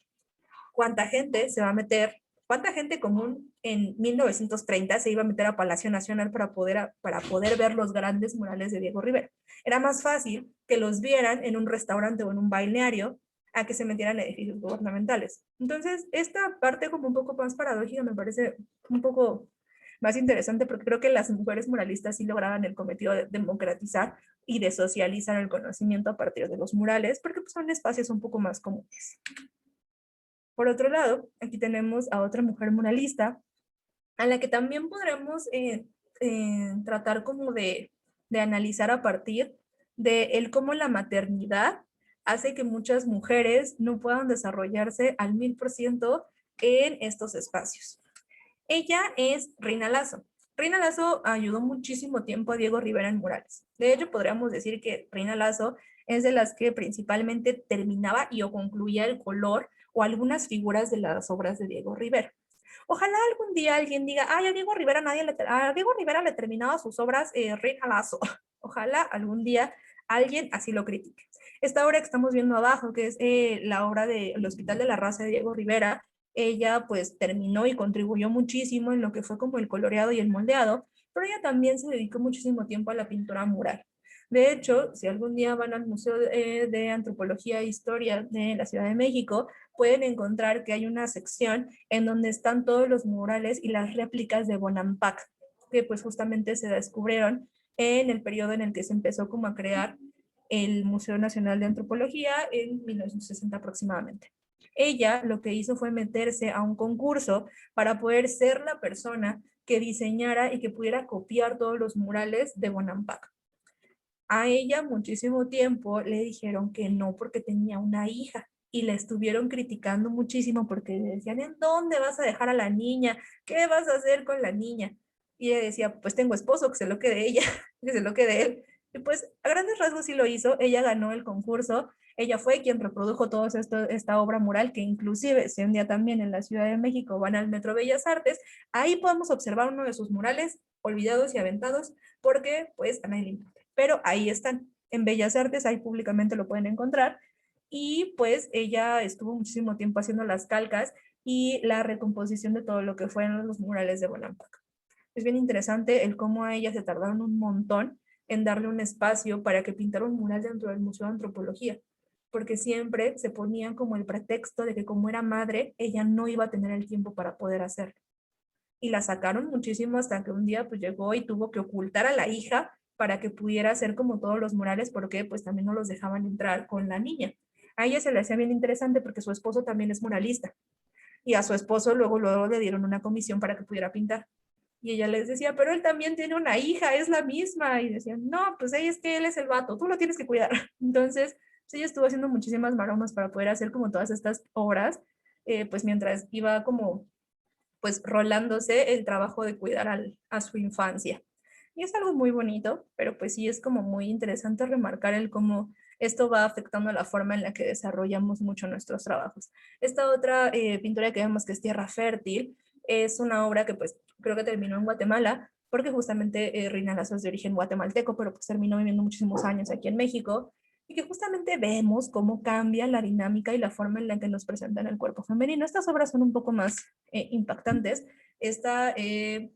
¿Cuánta gente se va a meter, cuánta gente común en 1930 se iba a meter a Palacio Nacional para poder ver los grandes murales de Diego Rivera? Era más fácil que los vieran en un restaurante o en un balneario a que se metieran en edificios gubernamentales. Entonces, esta parte como un poco más paradójica me parece un poco más interesante porque creo que las mujeres muralistas sí lograban el cometido de democratizar y de socializar el conocimiento a partir de los murales, porque pues, son espacios un poco más comunes. Por otro lado, aquí tenemos a otra mujer muralista, a la que también podremos tratar como de analizar a partir de el cómo la maternidad hace que muchas mujeres no puedan desarrollarse al 1000% en estos espacios. Ella es Reina Lazo. Reina Lazo ayudó muchísimo tiempo a Diego Rivera en murales. De hecho, podríamos decir que Reina Lazo es de las que principalmente terminaba y o concluía el color o algunas figuras de las obras de Diego Rivera. Ojalá algún día alguien diga, ay, a Diego Rivera le terminaba sus obras Reina Lazo. Ojalá algún día alguien así lo critique. Esta obra que estamos viendo abajo, que es la obra del Hospital de la Raza de Diego Rivera, ella pues terminó y contribuyó muchísimo en lo que fue como el coloreado y el moldeado, pero ella también se dedicó muchísimo tiempo a la pintura mural. De hecho, si algún día van al Museo de Antropología e Historia de la Ciudad de México, pueden encontrar que hay una sección en donde están todos los murales y las réplicas de Bonampak, que pues justamente se descubrieron en el periodo en el que se empezó como a crear el Museo Nacional de Antropología en 1960 aproximadamente. Ella lo que hizo fue meterse a un concurso para poder ser la persona que diseñara y que pudiera copiar todos los murales de Bonampak. A ella muchísimo tiempo le dijeron que no porque tenía una hija y la estuvieron criticando muchísimo porque le decían, ¿en dónde vas a dejar a la niña? ¿Qué vas a hacer con la niña? Y ella decía, pues tengo esposo, que se lo quede ella, que se lo quede él. Y pues a grandes rasgos sí lo hizo, ella ganó el concurso, ella fue quien reprodujo toda esta obra mural, que inclusive si un día también en la Ciudad de México van al Metro Bellas Artes, ahí podemos observar uno de sus murales olvidados y aventados, porque pues a nadie le importa. Pero ahí están, en Bellas Artes, ahí públicamente lo pueden encontrar, y pues ella estuvo muchísimo tiempo haciendo las calcas y la recomposición de todo lo que fueron los murales de Bonampak. Es bien interesante el cómo a ella se tardaron un montón en darle un espacio para que pintara un mural dentro del Museo de Antropología, porque siempre se ponían como el pretexto de que como era madre, ella no iba a tener el tiempo para poder hacerlo. Y la sacaron muchísimo hasta que un día pues llegó y tuvo que ocultar a la hija para que pudiera hacer como todos los murales, porque pues también no los dejaban entrar con la niña. A ella se le hacía bien interesante porque su esposo también es muralista y a su esposo luego le dieron una comisión para que pudiera pintar. Y ella les decía, pero él también tiene una hija, es la misma. Y decían, no, pues ella es que él es el vato, tú lo tienes que cuidar. Entonces, pues, ella estuvo haciendo muchísimas maromas para poder hacer como todas estas obras, pues mientras iba como pues rolándose el trabajo de cuidar a su infancia. Y es algo muy bonito, pero pues sí es como muy interesante remarcar el cómo esto va afectando la forma en la que desarrollamos mucho nuestros trabajos. Esta otra pintura que vemos que es Tierra Fértil es una obra que pues creo que terminó en Guatemala, porque justamente Reina Lazo es de origen guatemalteco, pero pues terminó viviendo muchísimos años aquí en México, y que justamente vemos cómo cambia la dinámica y la forma en la que nos presentan el cuerpo femenino. Estas obras son un poco más impactantes. Esta es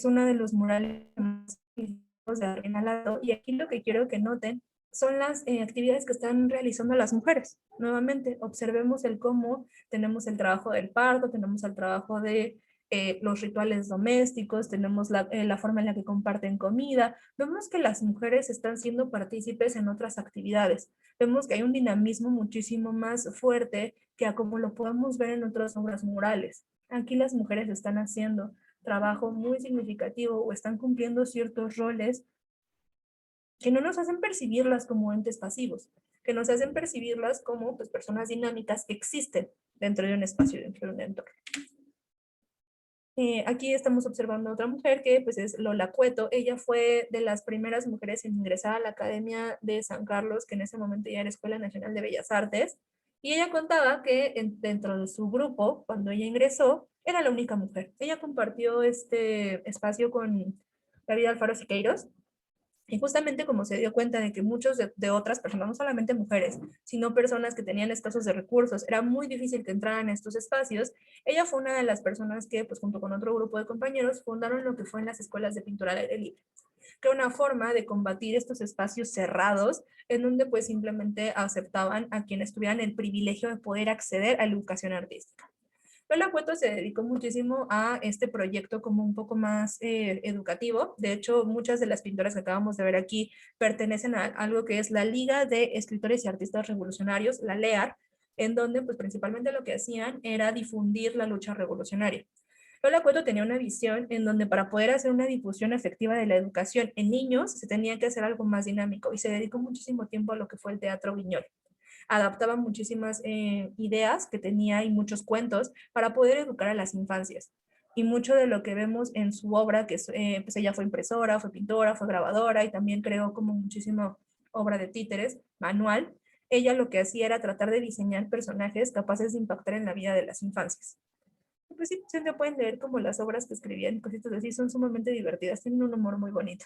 uno de los murales más de Reina Lazo, y aquí lo que quiero que noten son las actividades que están realizando las mujeres. Nuevamente, observemos el cómo tenemos el trabajo del parto, tenemos el trabajo de los rituales domésticos, tenemos la forma en la que comparten comida, vemos que las mujeres están siendo partícipes en otras actividades, vemos que hay un dinamismo muchísimo más fuerte que a como lo podemos ver en otras obras murales. Aquí las mujeres están haciendo trabajo muy significativo o están cumpliendo ciertos roles que no nos hacen percibirlas como entes pasivos, que nos hacen percibirlas como pues, personas dinámicas que existen dentro de un espacio, dentro de un entorno. Aquí estamos observando a otra mujer que pues es Lola Cueto. Ella fue de las primeras mujeres en ingresar a la Academia de San Carlos, que en ese momento ya era Escuela Nacional de Bellas Artes, y ella contaba que dentro de su grupo, cuando ella ingresó, era la única mujer. Ella compartió este espacio con David Alfaro Siqueiros, y justamente como se dio cuenta de que muchos de otras personas, no solamente mujeres, sino personas que tenían escasos de recursos, era muy difícil que entraran en estos espacios, ella fue una de las personas que, pues junto con otro grupo de compañeros, fundaron lo que fue en las escuelas de pintura al aire libre, que era una forma de combatir estos espacios cerrados en donde pues simplemente aceptaban a quienes tuvieran el privilegio de poder acceder a la educación artística. Lola Cueto se dedicó muchísimo a este proyecto como un poco más educativo. De hecho, muchas de las pinturas que acabamos de ver aquí pertenecen a algo que es la Liga de Escritores y Artistas Revolucionarios, la LEAR, en donde pues principalmente lo que hacían era difundir la lucha revolucionaria. Lola Cueto tenía una visión en donde para poder hacer una difusión efectiva de la educación en niños se tenía que hacer algo más dinámico, y se dedicó muchísimo tiempo a lo que fue el teatro guiñol. Adaptaba muchísimas ideas que tenía y muchos cuentos para poder educar a las infancias. Y mucho de lo que vemos en su obra, que pues ella fue impresora, fue pintora, fue grabadora y también creó como muchísima obra de títeres, manual. Ella lo que hacía era tratar de diseñar personajes capaces de impactar en la vida de las infancias. Pues sí, se pueden leer como las obras que escribían, cositas así, son sumamente divertidas, tienen un humor muy bonito.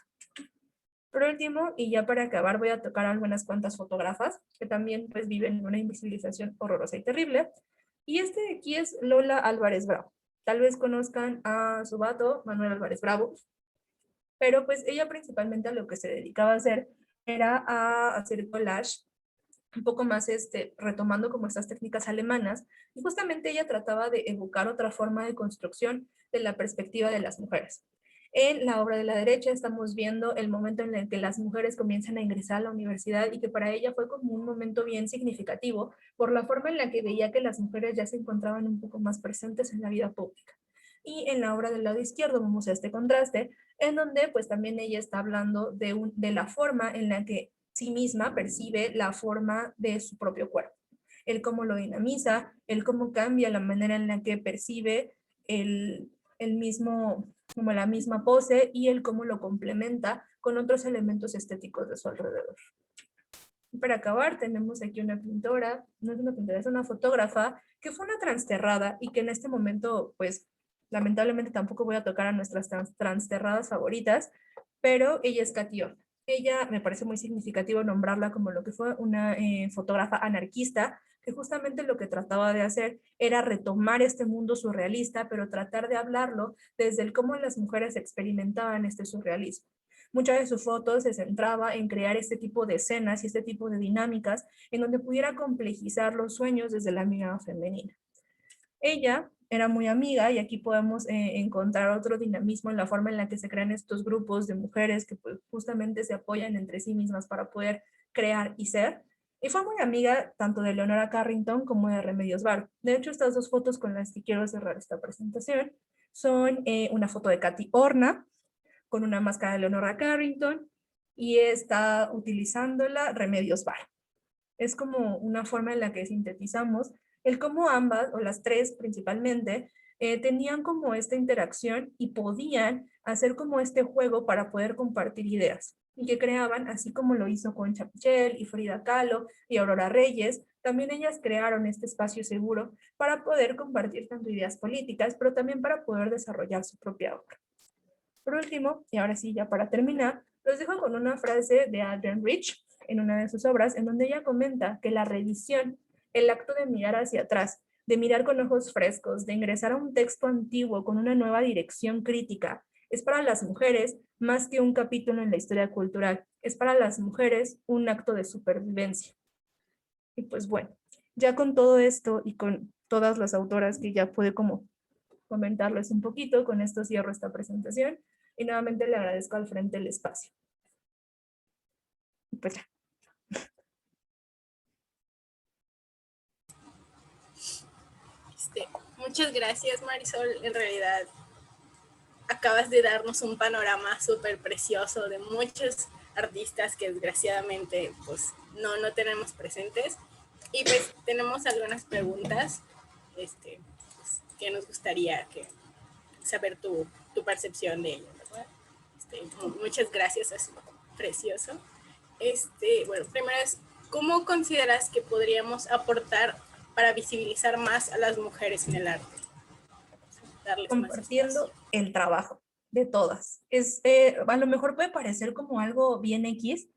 Por último, y ya para acabar, voy a tocar algunas cuantas fotógrafas que también pues viven una invisibilización horrorosa y terrible. Y este de aquí es Lola Álvarez Bravo. Tal vez conozcan a su vato, Manuel Álvarez Bravo, pero pues ella principalmente a lo que se dedicaba a hacer era a hacer collage, un poco más retomando como estas técnicas alemanas, y justamente ella trataba de evocar otra forma de construcción de la perspectiva de las mujeres. En la obra de la derecha estamos viendo el momento en el que las mujeres comienzan a ingresar a la universidad y que para ella fue como un momento bien significativo por la forma en la que veía que las mujeres ya se encontraban un poco más presentes en la vida pública. Y en la obra del lado izquierdo vemos este contraste, en donde pues también ella está hablando de la forma en la que sí misma percibe la forma de su propio cuerpo, el cómo lo dinamiza, el cómo cambia la manera en la que percibe el mismo, como la misma pose y el cómo lo complementa con otros elementos estéticos de su alrededor. Para acabar, tenemos aquí una pintora, no es una pintora, es una fotógrafa que fue una transterrada y que en este momento, pues, lamentablemente tampoco voy a tocar a nuestras transterradas favoritas, pero ella es Catión. Ella me parece muy significativo nombrarla como lo que fue una fotógrafa anarquista, que justamente lo que trataba de hacer era retomar este mundo surrealista, pero tratar de hablarlo desde el cómo las mujeres experimentaban este surrealismo. Muchas de sus fotos se centraba en crear este tipo de escenas y este tipo de dinámicas en donde pudiera complejizar los sueños desde la mirada femenina. Ella era muy amiga y aquí podemos encontrar otro dinamismo en la forma en la que se crean estos grupos de mujeres que pues, justamente se apoyan entre sí mismas para poder crear y ser. Y fue muy amiga tanto de Leonora Carrington como de Remedios Varo. De hecho, estas dos fotos con las que quiero cerrar esta presentación son una foto de Katy Horna, con una máscara de Leonora Carrington y está utilizándola Remedios Varo. Es como una forma en la que sintetizamos el cómo ambas, o las tres principalmente, tenían como esta interacción y podían hacer como este juego para poder compartir ideas y que creaban, así como lo hizo Concha Pichel y Frida Kahlo y Aurora Reyes, también ellas crearon este espacio seguro para poder compartir tanto ideas políticas, pero también para poder desarrollar su propia obra. Por último, y ahora sí, ya para terminar, los dejo con una frase de Adrienne Rich en una de sus obras, en donde ella comenta que la revisión, el acto de mirar hacia atrás, de mirar con ojos frescos, de ingresar a un texto antiguo con una nueva dirección crítica, es para las mujeres más que un capítulo en la historia cultural, es para las mujeres un acto de supervivencia. Y pues bueno, ya con todo esto y con todas las autoras que ya pude como comentarles un poquito, con esto cierro esta presentación y nuevamente le agradezco al frente el espacio. Pues ya.
Muchas gracias, Marisol. En realidad, acabas de darnos un panorama súper precioso de muchos artistas que desgraciadamente pues no tenemos presentes. Y pues tenemos algunas preguntas pues, que nos gustaría saber tu percepción de ello, ¿verdad? Muchas gracias, es precioso. Bueno, primero es, ¿cómo consideras que podríamos aportar para visibilizar más a las mujeres en el arte? Darles
compartiendo el trabajo de todas. A lo mejor puede parecer como algo bien X,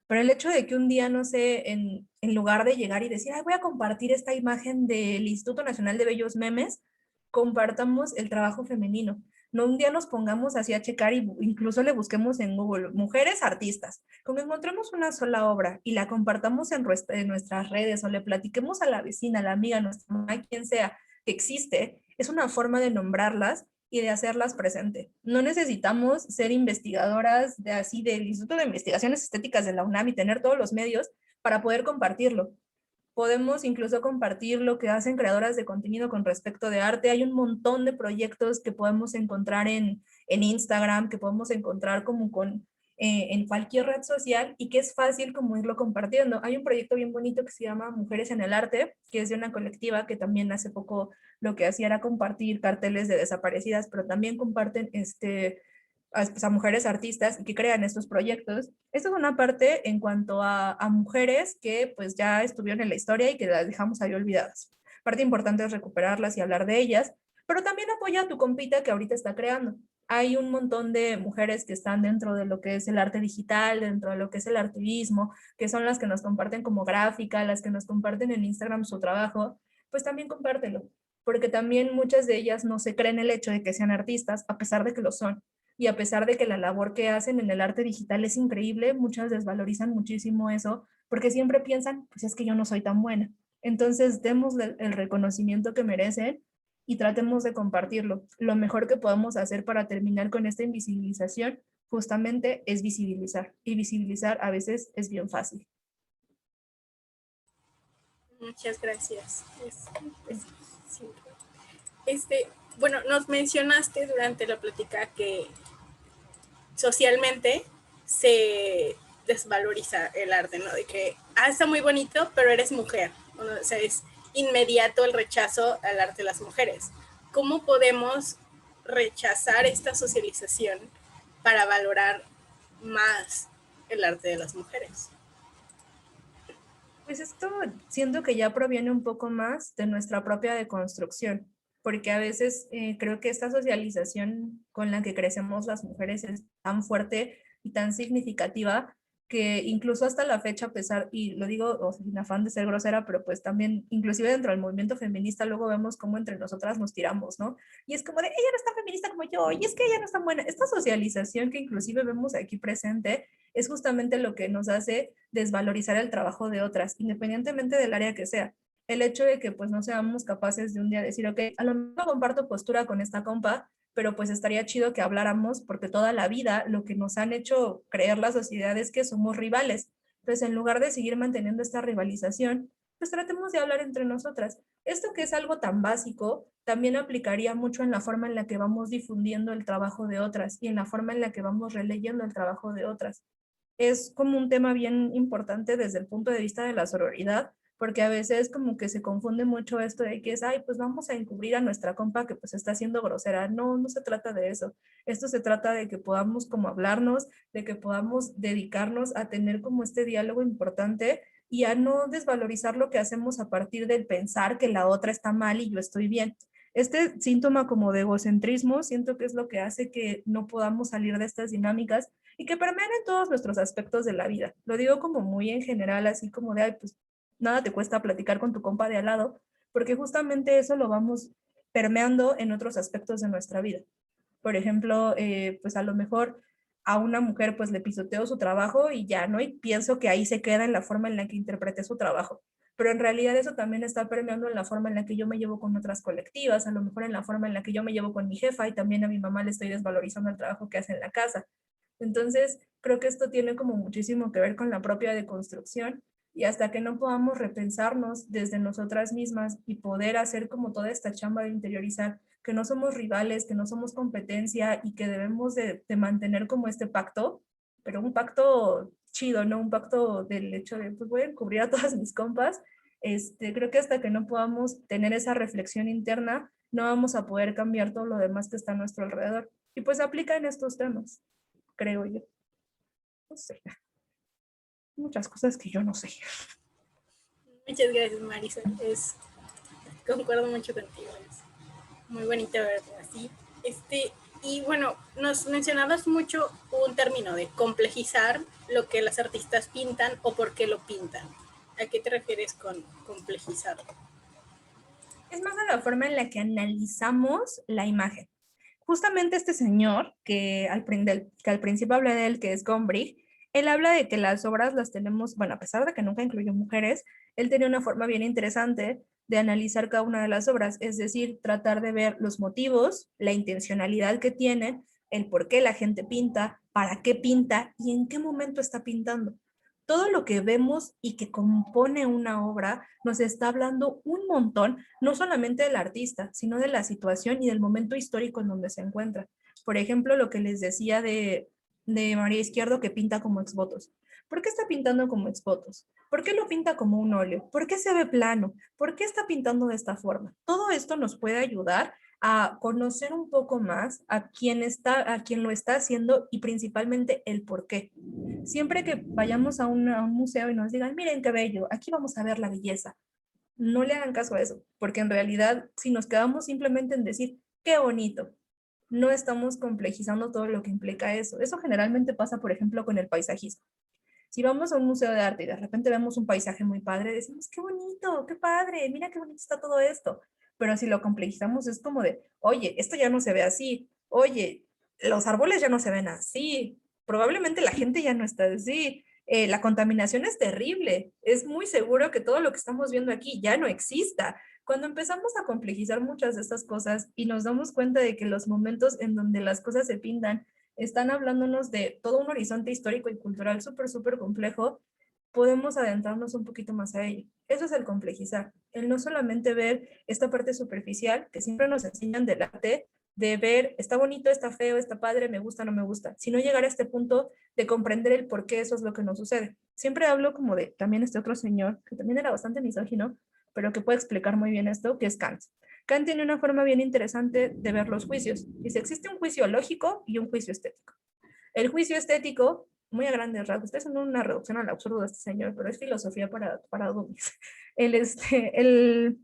pero el hecho de que un día, no sé, en lugar de llegar y decir, ay, voy a compartir esta imagen del Instituto Nacional de Bellos Memes, compartamos el trabajo femenino. No un día nos pongamos así a checar y incluso le busquemos en Google, mujeres artistas. Como encontremos una sola obra y la compartamos en nuestras redes o le platiquemos a la vecina, a la amiga, a nuestra mamá, quien sea, que existe, es una forma de nombrarlas y de hacerlas presente. No necesitamos ser investigadoras del Instituto de Investigaciones Estéticas de la UNAM y tener todos los medios para poder compartirlo. Podemos incluso compartir lo que hacen creadoras de contenido con respecto de arte. Hay un montón de proyectos que podemos encontrar en Instagram, que podemos encontrar como en cualquier red social y que es fácil como irlo compartiendo. Hay un proyecto bien bonito que se llama Mujeres en el Arte, que es de una colectiva que también hace poco lo que hacía era compartir carteles de desaparecidas, pero también comparten a mujeres artistas que crean estos proyectos. Esto es una parte en cuanto a mujeres que pues ya estuvieron en la historia y que las dejamos ahí olvidadas. Parte importante es recuperarlas y hablar de ellas, pero también apoya a tu compita que ahorita está creando. Hay un montón de mujeres que están dentro de lo que es el arte digital, dentro de lo que es el artivismo, que son las que nos comparten como gráfica, las que nos comparten en Instagram su trabajo, pues también compártelo, porque también muchas de ellas no se creen el hecho de que sean artistas, a pesar de que lo son. Y a pesar de que la labor que hacen en el arte digital es increíble, muchas desvalorizan muchísimo eso, porque siempre piensan, pues es que yo no soy tan buena. Entonces, demos el reconocimiento que merecen y tratemos de compartirlo. Lo mejor que podamos hacer para terminar con esta invisibilización justamente es visibilizar. Y visibilizar a veces es bien fácil.
Muchas gracias. Sí. Bueno, nos mencionaste durante la plática que socialmente se desvaloriza el arte, ¿no? De que, está muy bonito, pero eres mujer. O sea, es inmediato el rechazo al arte de las mujeres. ¿Cómo podemos rechazar esta socialización para valorar más el arte de las mujeres?
Pues esto siento que ya proviene un poco más de nuestra propia deconstrucción, porque a veces creo que esta socialización con la que crecemos las mujeres es tan fuerte y tan significativa que incluso hasta la fecha, a pesar, y lo digo sin afán de ser grosera, pero pues también, inclusive dentro del movimiento feminista, luego vemos cómo entre nosotras nos tiramos, ¿no? Y es como de, ella no es tan feminista como yo, y es que ella no es tan buena. Esta socialización que inclusive vemos aquí presente es justamente lo que nos hace desvalorizar el trabajo de otras, independientemente del área que sea. El hecho de que pues no seamos capaces de un día decir, ok, a lo mejor comparto postura con esta compa, pero pues estaría chido que habláramos porque toda la vida lo que nos han hecho creer la sociedad es que somos rivales. Entonces, en lugar de seguir manteniendo esta rivalización, pues tratemos de hablar entre nosotras. Esto que es algo tan básico, también aplicaría mucho en la forma en la que vamos difundiendo el trabajo de otras y en la forma en la que vamos releyendo el trabajo de otras. Es como un tema bien importante desde el punto de vista de la sororidad, porque a veces como que se confunde mucho esto de que es, ay, pues vamos a encubrir a nuestra compa que pues está siendo grosera. No, no se trata de eso. Esto se trata de que podamos como hablarnos, de que podamos dedicarnos a tener como este diálogo importante y a no desvalorizar lo que hacemos a partir del pensar que la otra está mal y yo estoy bien. Este síntoma como de egocentrismo siento que es lo que hace que no podamos salir de estas dinámicas y que permean en todos nuestros aspectos de la vida. Lo digo como muy en general, así como de, ay, pues nada te cuesta platicar con tu compa de al lado, porque justamente eso lo vamos permeando en otros aspectos de nuestra vida. Por ejemplo, pues a lo mejor a una mujer pues le pisoteo su trabajo y ya, ¿no? Y pienso que ahí se queda en la forma en la que interprete su trabajo. Pero en realidad eso también está permeando en la forma en la que yo me llevo con otras colectivas, a lo mejor en la forma en la que yo me llevo con mi jefa y también a mi mamá le estoy desvalorizando el trabajo que hace en la casa. Entonces, creo que esto tiene como muchísimo que ver con la propia deconstrucción y hasta que no podamos repensarnos desde nosotras mismas y poder hacer como toda esta chamba de interiorizar que no somos rivales, que no somos competencia y que debemos de mantener como este pacto, pero un pacto chido, ¿no? Un pacto del hecho de, pues voy a encubrir a todas mis compas. Creo que hasta que no podamos tener esa reflexión interna, no vamos a poder cambiar todo lo demás que está a nuestro alrededor. Y pues aplica en estos temas, creo yo. No sé. Muchas cosas que yo no sé.
Muchas gracias, Marisa. Concuerdo mucho contigo. Es muy bonito verlo así. Y bueno, nos mencionabas mucho un término de complejizar lo que las artistas pintan o por qué lo pintan. ¿A qué te refieres con complejizar?
Es más a la forma en la que analizamos la imagen. Justamente este señor, que al principio hablé de él, que es Gombrich, él habla de que las obras las tenemos, bueno, a pesar de que nunca incluyó mujeres, él tenía una forma bien interesante de analizar cada una de las obras, es decir, tratar de ver los motivos, la intencionalidad que tienen, el por qué la gente pinta, para qué pinta y en qué momento está pintando. Todo lo que vemos y que compone una obra nos está hablando un montón, no solamente del artista, sino de la situación y del momento histórico en donde se encuentra. Por ejemplo, lo que les decía de María Izquierdo que pinta como exvotos. ¿Por qué está pintando como exvotos? ¿Por qué lo pinta como un óleo? ¿Por qué se ve plano? ¿Por qué está pintando de esta forma? Todo esto nos puede ayudar a conocer un poco más a quién lo está haciendo y principalmente el por qué. Siempre que vayamos a un museo y nos digan, miren qué bello, aquí vamos a ver la belleza, no le hagan caso a eso, porque en realidad si nos quedamos simplemente en decir, qué bonito, no estamos complejizando todo lo que implica eso. Eso generalmente pasa, por ejemplo, con el paisajismo. Si vamos a un museo de arte y de repente vemos un paisaje muy padre, decimos, qué bonito, qué padre, mira qué bonito está todo esto. Pero si lo complejizamos es como de, oye, esto ya no se ve así, oye, los árboles ya no se ven así, probablemente la gente ya no está así, la contaminación es terrible, es muy seguro que todo lo que estamos viendo aquí ya no exista. Cuando empezamos a complejizar muchas de estas cosas y nos damos cuenta de que los momentos en donde las cosas se pintan están hablándonos de todo un horizonte histórico y cultural súper, súper complejo, podemos adentrarnos un poquito más a ello. Eso es el complejizar, el no solamente ver esta parte superficial que siempre nos enseñan del arte, de ver, está bonito, está feo, está padre, me gusta, no me gusta, sino llegar a este punto de comprender el por qué eso es lo que nos sucede. Siempre hablo como de, también este otro señor, que también era bastante misógino, pero que puede explicar muy bien esto, que es Kant. Kant tiene una forma bien interesante de ver los juicios. Dice, existe un juicio lógico y un juicio estético. El juicio estético, muy a grandes rasgos, estoy haciendo una reducción al absurdo de este señor, pero es filosofía para dummies.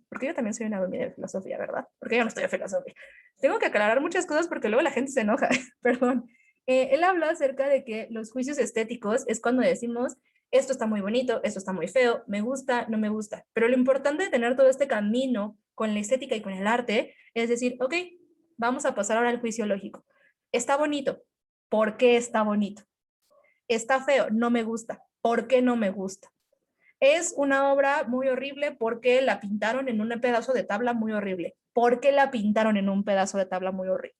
Porque yo también soy una dummy de filosofía, ¿verdad? Porque yo no estoy de filosofía. Tengo que aclarar muchas cosas porque luego la gente se enoja, perdón. Él habla acerca de que los juicios estéticos es cuando decimos, esto está muy bonito, esto está muy feo, me gusta, no me gusta. Pero lo importante de tener todo este camino con la estética y con el arte es decir, ok, vamos a pasar ahora al juicio lógico. Está bonito, ¿por qué está bonito? Está feo, no me gusta, ¿por qué no me gusta? Es una obra muy horrible porque la pintaron en un pedazo de tabla muy horrible. ¿Por qué la pintaron en un pedazo de tabla muy horrible?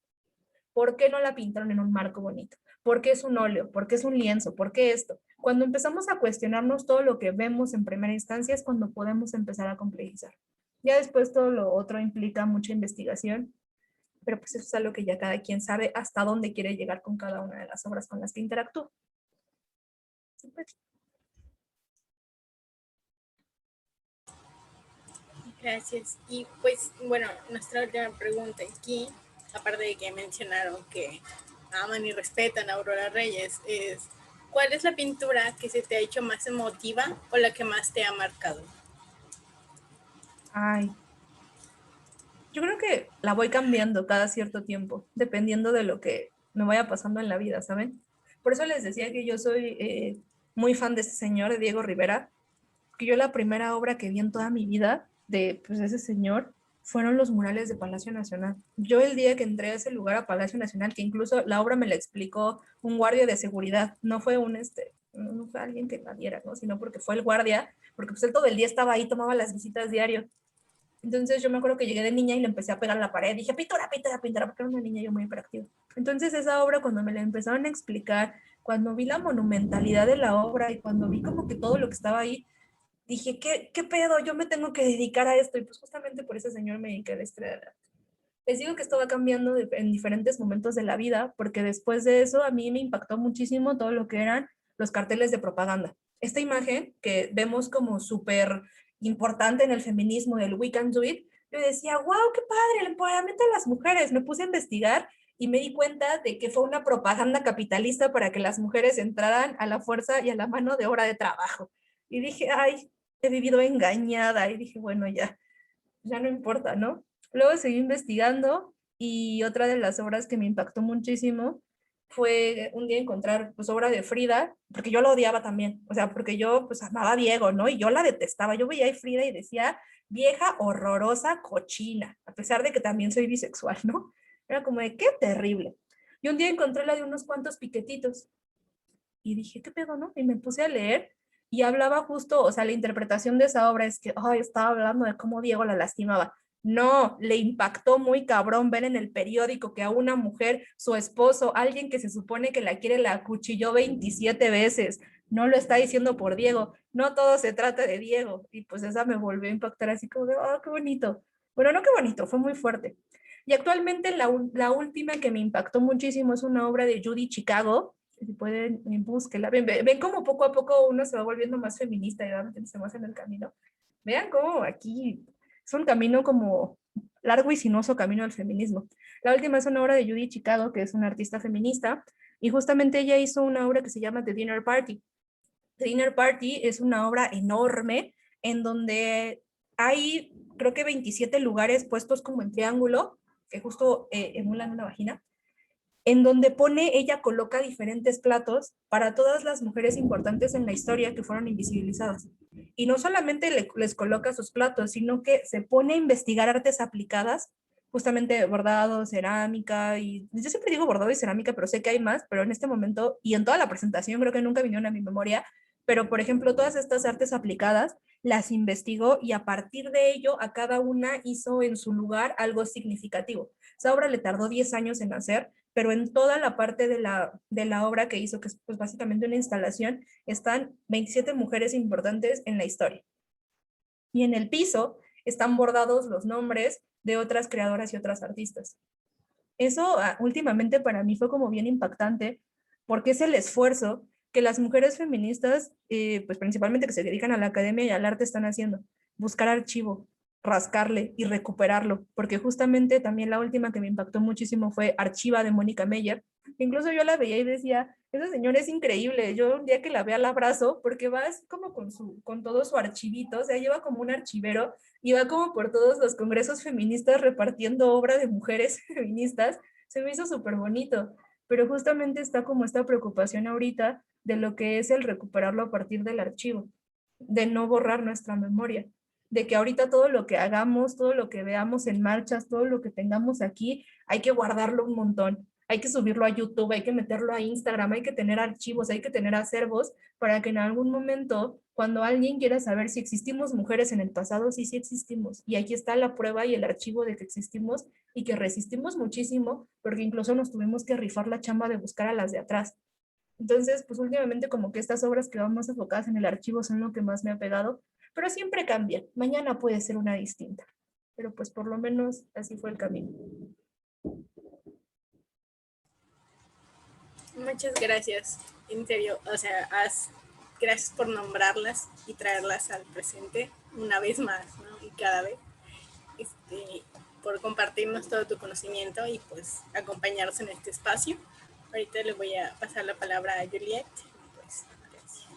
¿Por qué no la pintaron en un marco bonito? ¿Por qué es un óleo? ¿Por qué es un lienzo? ¿Por qué esto? Cuando empezamos a cuestionarnos todo lo que vemos en primera instancia es cuando podemos empezar a complejizar. Ya después todo lo otro implica mucha investigación, pero pues eso es algo que ya cada quien sabe hasta dónde quiere llegar con cada una de las obras con las que interactúa.
Gracias. Y pues, bueno, nuestra última pregunta aquí, aparte de que mencionaron que aman y respetan a Aurora Reyes, es ¿cuál es la pintura que se te ha hecho más emotiva o la que más te ha marcado?
Ay, yo creo que la voy cambiando cada cierto tiempo, dependiendo de lo que me vaya pasando en la vida, ¿saben? Por eso les decía que yo soy muy fan de este señor, de Diego Rivera, que yo la primera obra que vi en toda mi vida de pues, ese señor fueron los murales de Palacio Nacional. Yo el día que entré a ese lugar, a Palacio Nacional, que incluso la obra me la explicó un guardia de seguridad, no fue no fue alguien que la diera, ¿no? Sino porque fue el guardia, porque pues él todo el día estaba ahí, tomaba las visitas diario. Entonces yo me acuerdo que llegué de niña y le empecé a pegar a la pared. Dije, pintura, pintura, pintura, porque era una niña yo muy hiperactiva. Entonces esa obra, cuando me la empezaron a explicar, cuando vi la monumentalidad de la obra y cuando vi como que todo lo que estaba ahí, dije, ¿qué pedo? Yo me tengo que dedicar a esto. Y pues justamente por ese señor me dediqué a la historia de arte. Les digo que esto va cambiando en diferentes momentos de la vida, porque después de eso a mí me impactó muchísimo todo lo que eran los carteles de propaganda. Esta imagen que vemos como súper importante en el feminismo del We Can Do It, yo decía, wow, qué padre, el empoderamiento de las mujeres. Me puse a investigar y me di cuenta de que fue una propaganda capitalista para que las mujeres entraran a la fuerza y a la mano de obra de trabajo. Y dije, ay, he vivido engañada. Y dije, bueno, ya no importa, ¿no? Luego seguí investigando y otra de las obras que me impactó muchísimo fue un día encontrar pues obra de Frida, porque yo la odiaba también, o sea, porque yo pues amaba a Diego, ¿no? Y yo la detestaba, yo veía a Frida y decía, vieja, horrorosa, cochina, a pesar de que también soy bisexual, ¿no? Era como de, qué terrible. Y un día encontré la de unos cuantos piquetitos y dije, ¿qué pedo, no? Y me puse a leer y hablaba justo, o sea, la interpretación de esa obra es que, ay, estaba hablando de cómo Diego la lastimaba. No, le impactó muy cabrón ver en el periódico que a una mujer, su esposo, alguien que se supone que la quiere, la acuchilló 27 veces. No lo está diciendo por Diego, no todo se trata de Diego. Y pues esa me volvió a impactar así como de, oh, qué bonito. Bueno, no qué bonito, fue muy fuerte. Y actualmente la última que me impactó muchísimo es una obra de Judy Chicago, si pueden, búsquela. Ven cómo poco a poco uno se va volviendo más feminista y va metiéndose más en el camino. Vean cómo aquí es un camino como largo y sinuoso camino al feminismo. La última es una obra de Judy Chicago, que es una artista feminista, y justamente ella hizo una obra que se llama The Dinner Party. The Dinner Party es una obra enorme en donde hay, creo que 27 lugares puestos como en triángulo, que justo emulan una vagina, en donde ella coloca diferentes platos para todas las mujeres importantes en la historia que fueron invisibilizadas. Y no solamente les coloca sus platos, sino que se pone a investigar artes aplicadas, justamente bordado, cerámica, y yo siempre digo bordado y cerámica, pero sé que hay más, pero en este momento y en toda la presentación creo que nunca vinieron a mi memoria, pero por ejemplo todas estas artes aplicadas las investigó y a partir de ello a cada una hizo en su lugar algo significativo. Esa obra le tardó 10 años en hacer, pero en toda la parte de la obra que hizo, que es pues, básicamente una instalación, están 27 mujeres importantes en la historia. Y en el piso están bordados los nombres de otras creadoras y otras artistas. Eso últimamente para mí fue como bien impactante, porque es el esfuerzo que las mujeres feministas, pues principalmente que se dedican a la academia y al arte, están haciendo. Buscar archivo, rascarle y recuperarlo, porque justamente también la última que me impactó muchísimo fue Archiva de Mónica Meyer. Incluso yo la veía y decía, esa señora es increíble, yo un día que la vea la abrazo, porque va así como con todo su archivito, o sea, lleva como un archivero y va como por todos los congresos feministas repartiendo obra de mujeres feministas. Se me hizo súper bonito, pero justamente está como esta preocupación ahorita de lo que es el recuperarlo a partir del archivo, de no borrar nuestra memoria, de que ahorita todo lo que hagamos, todo lo que veamos en marchas, todo lo que tengamos aquí, hay que guardarlo un montón, hay que subirlo a YouTube, hay que meterlo a Instagram, hay que tener archivos, hay que tener acervos para que en algún momento, cuando alguien quiera saber si existimos mujeres en el pasado, sí, sí existimos. Y aquí está la prueba y el archivo de que existimos y que resistimos muchísimo, porque incluso nos tuvimos que rifar la chamba de buscar a las de atrás. Entonces, pues últimamente como que estas obras que van más enfocadas en el archivo son lo que más me ha pegado, pero siempre cambia. Mañana puede ser una distinta, pero pues por lo menos así fue el camino.
Muchas gracias, en serio, o sea, gracias por nombrarlas y traerlas al presente una vez más, ¿no? Y cada vez, por compartirnos todo tu conocimiento y pues acompañarnos en este espacio. Ahorita le voy a pasar la palabra a Juliet. Pues, gracias.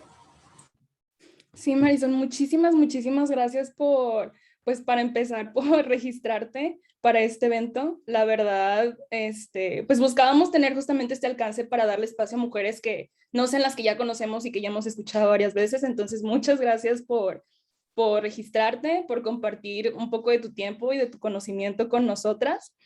Sí, Marisol, muchísimas gracias por, pues para empezar, por registrarte para este evento. La verdad, pues buscábamos tener justamente este alcance para darle espacio a mujeres que no sean las que ya conocemos y que ya hemos escuchado varias veces. Entonces, muchas gracias por registrarte, por compartir un poco de tu tiempo y de tu conocimiento con nosotras.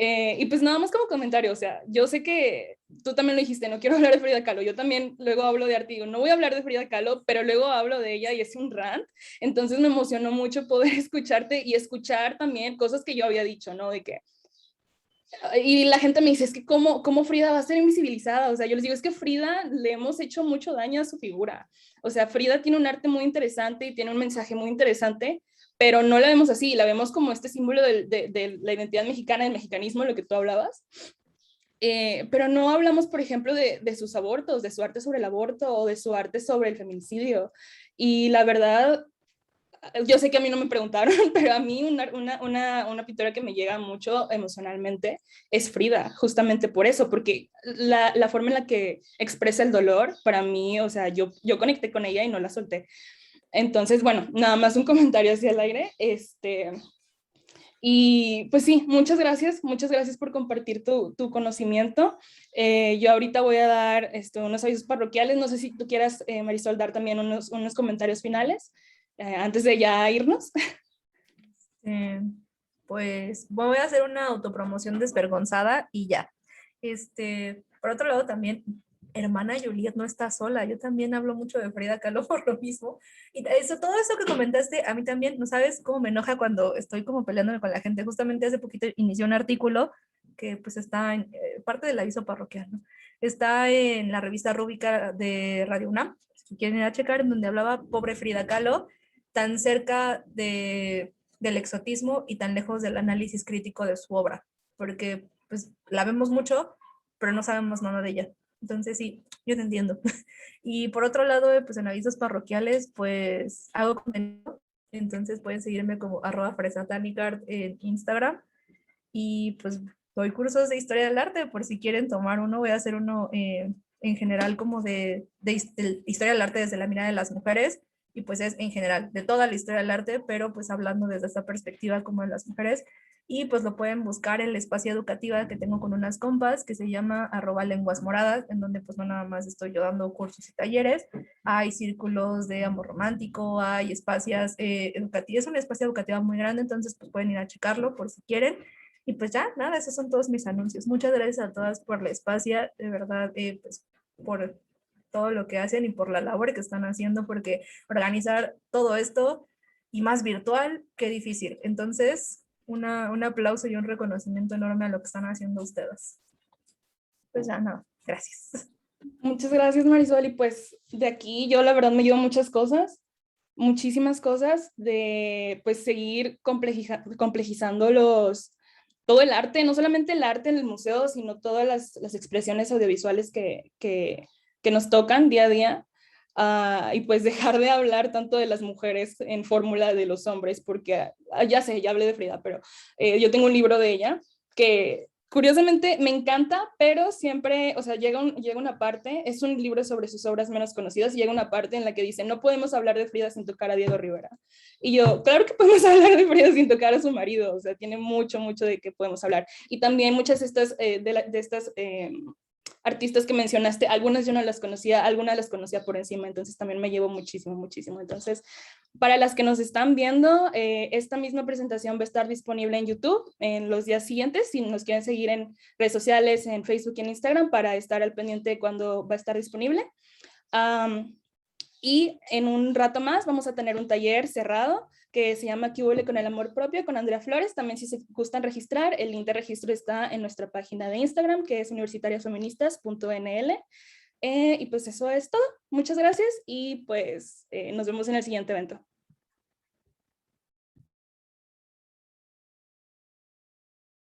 Y pues nada más como comentario, o sea, yo sé que tú también lo dijiste, no quiero hablar de Frida Kahlo, yo también luego hablo de arte, digo, no voy a hablar de Frida Kahlo, pero luego hablo de ella y es un rant, entonces me emocionó mucho poder escucharte y escuchar también cosas que yo había dicho, ¿no? De que y la gente me dice, es que ¿cómo Frida va a ser invisibilizada? O sea, yo les digo, es que Frida le hemos hecho mucho daño a su figura. O sea, Frida tiene un arte muy interesante y tiene un mensaje muy interesante, pero no la vemos así, la vemos como este símbolo de la identidad mexicana, del mexicanismo, lo que tú hablabas. Pero no hablamos, por ejemplo, de sus abortos, de su arte sobre el aborto o de su arte sobre el feminicidio. Y la verdad, yo sé que a mí no me preguntaron, pero a mí una pintora que me llega mucho emocionalmente es Frida, justamente por eso, porque la forma en la que expresa el dolor, para mí, o sea, yo conecté con ella y no la solté. Entonces, bueno, nada más un comentario hacia el aire. Y pues sí, muchas gracias por compartir tu conocimiento. Yo ahorita voy a dar unos avisos parroquiales, no sé si tú quieras, Marisol, dar también unos comentarios finales antes de ya irnos.
Pues voy a hacer una autopromoción desvergonzada y ya. Por otro lado también, hermana Juliet no está sola, yo también hablo mucho de Frida Kahlo por lo mismo. Y todo eso que comentaste, a mí también, ¿no sabes cómo me enoja cuando estoy como peleándome con la gente? Justamente hace poquito inicié un artículo que pues está en parte del aviso parroquial, ¿no? Está en la revista Rúbrica de Radio UNAM, si quieren ir a checar, en donde hablaba pobre Frida Kahlo, tan cerca del exotismo y tan lejos del análisis crítico de su obra, porque pues la vemos mucho, pero no sabemos nada de ella. Entonces sí, yo te entiendo. Y por otro lado, pues en avisos parroquiales, pues hago contenido, entonces pueden seguirme como @fresatanigard en Instagram y pues doy cursos de historia del arte por si quieren tomar uno. Voy a hacer uno en general como de historia del arte desde la mirada de las mujeres y pues es en general de toda la historia del arte, pero pues hablando desde esta perspectiva como de las mujeres. y pues lo pueden buscar en la espacio educativa que tengo con unas compas que se llama @lenguasmoradas, en donde pues no nada más estoy yo dando cursos y talleres, hay círculos de amor romántico, hay espacios educativos, es una espacio educativa muy grande, entonces pues pueden ir a checarlo por si quieren. Y pues ya, nada, esos son todos mis anuncios. Muchas gracias a todas por la espacio, de verdad, pues por todo lo que hacen y por la labor que están haciendo, porque organizar todo esto y más virtual, qué difícil. Entonces, un aplauso y un reconocimiento enorme a lo que están haciendo ustedes. Pues ya, no, gracias.
Muchas gracias, Marisol. Y pues de aquí yo la verdad me llevo muchas cosas, muchísimas cosas de pues seguir complejizando todo el arte, no solamente el arte en el museo, sino todas las expresiones audiovisuales que nos tocan día a día. Y pues dejar de hablar tanto de las mujeres en fórmula de los hombres, porque ya sé, ya hablé de Frida, pero yo tengo un libro de ella que curiosamente me encanta, pero siempre, o sea, llega una parte, es un libro sobre sus obras menos conocidas, y llega una parte en la que dice, no podemos hablar de Frida sin tocar a Diego Rivera. Y yo, claro que podemos hablar de Frida sin tocar a su marido, o sea, tiene mucho, mucho de qué podemos hablar. Y también muchas de estas artistas que mencionaste, algunas yo no las conocía, algunas las conocía por encima, entonces también me llevo muchísimo, muchísimo. Entonces, para las que nos están viendo, esta misma presentación va a estar disponible en YouTube en los días siguientes, si nos quieren seguir en redes sociales, en Facebook y en Instagram, para estar al pendiente de cuándo va a estar disponible. Y en un rato más vamos a tener un taller cerrado que se llama ¿Qué huele con el amor propio? Con Andrea Flores. También si se gustan registrar, el link de registro está en nuestra página de Instagram, que es universitariasfeministas.nl. Y pues eso es todo. Muchas gracias y pues nos vemos en el siguiente evento.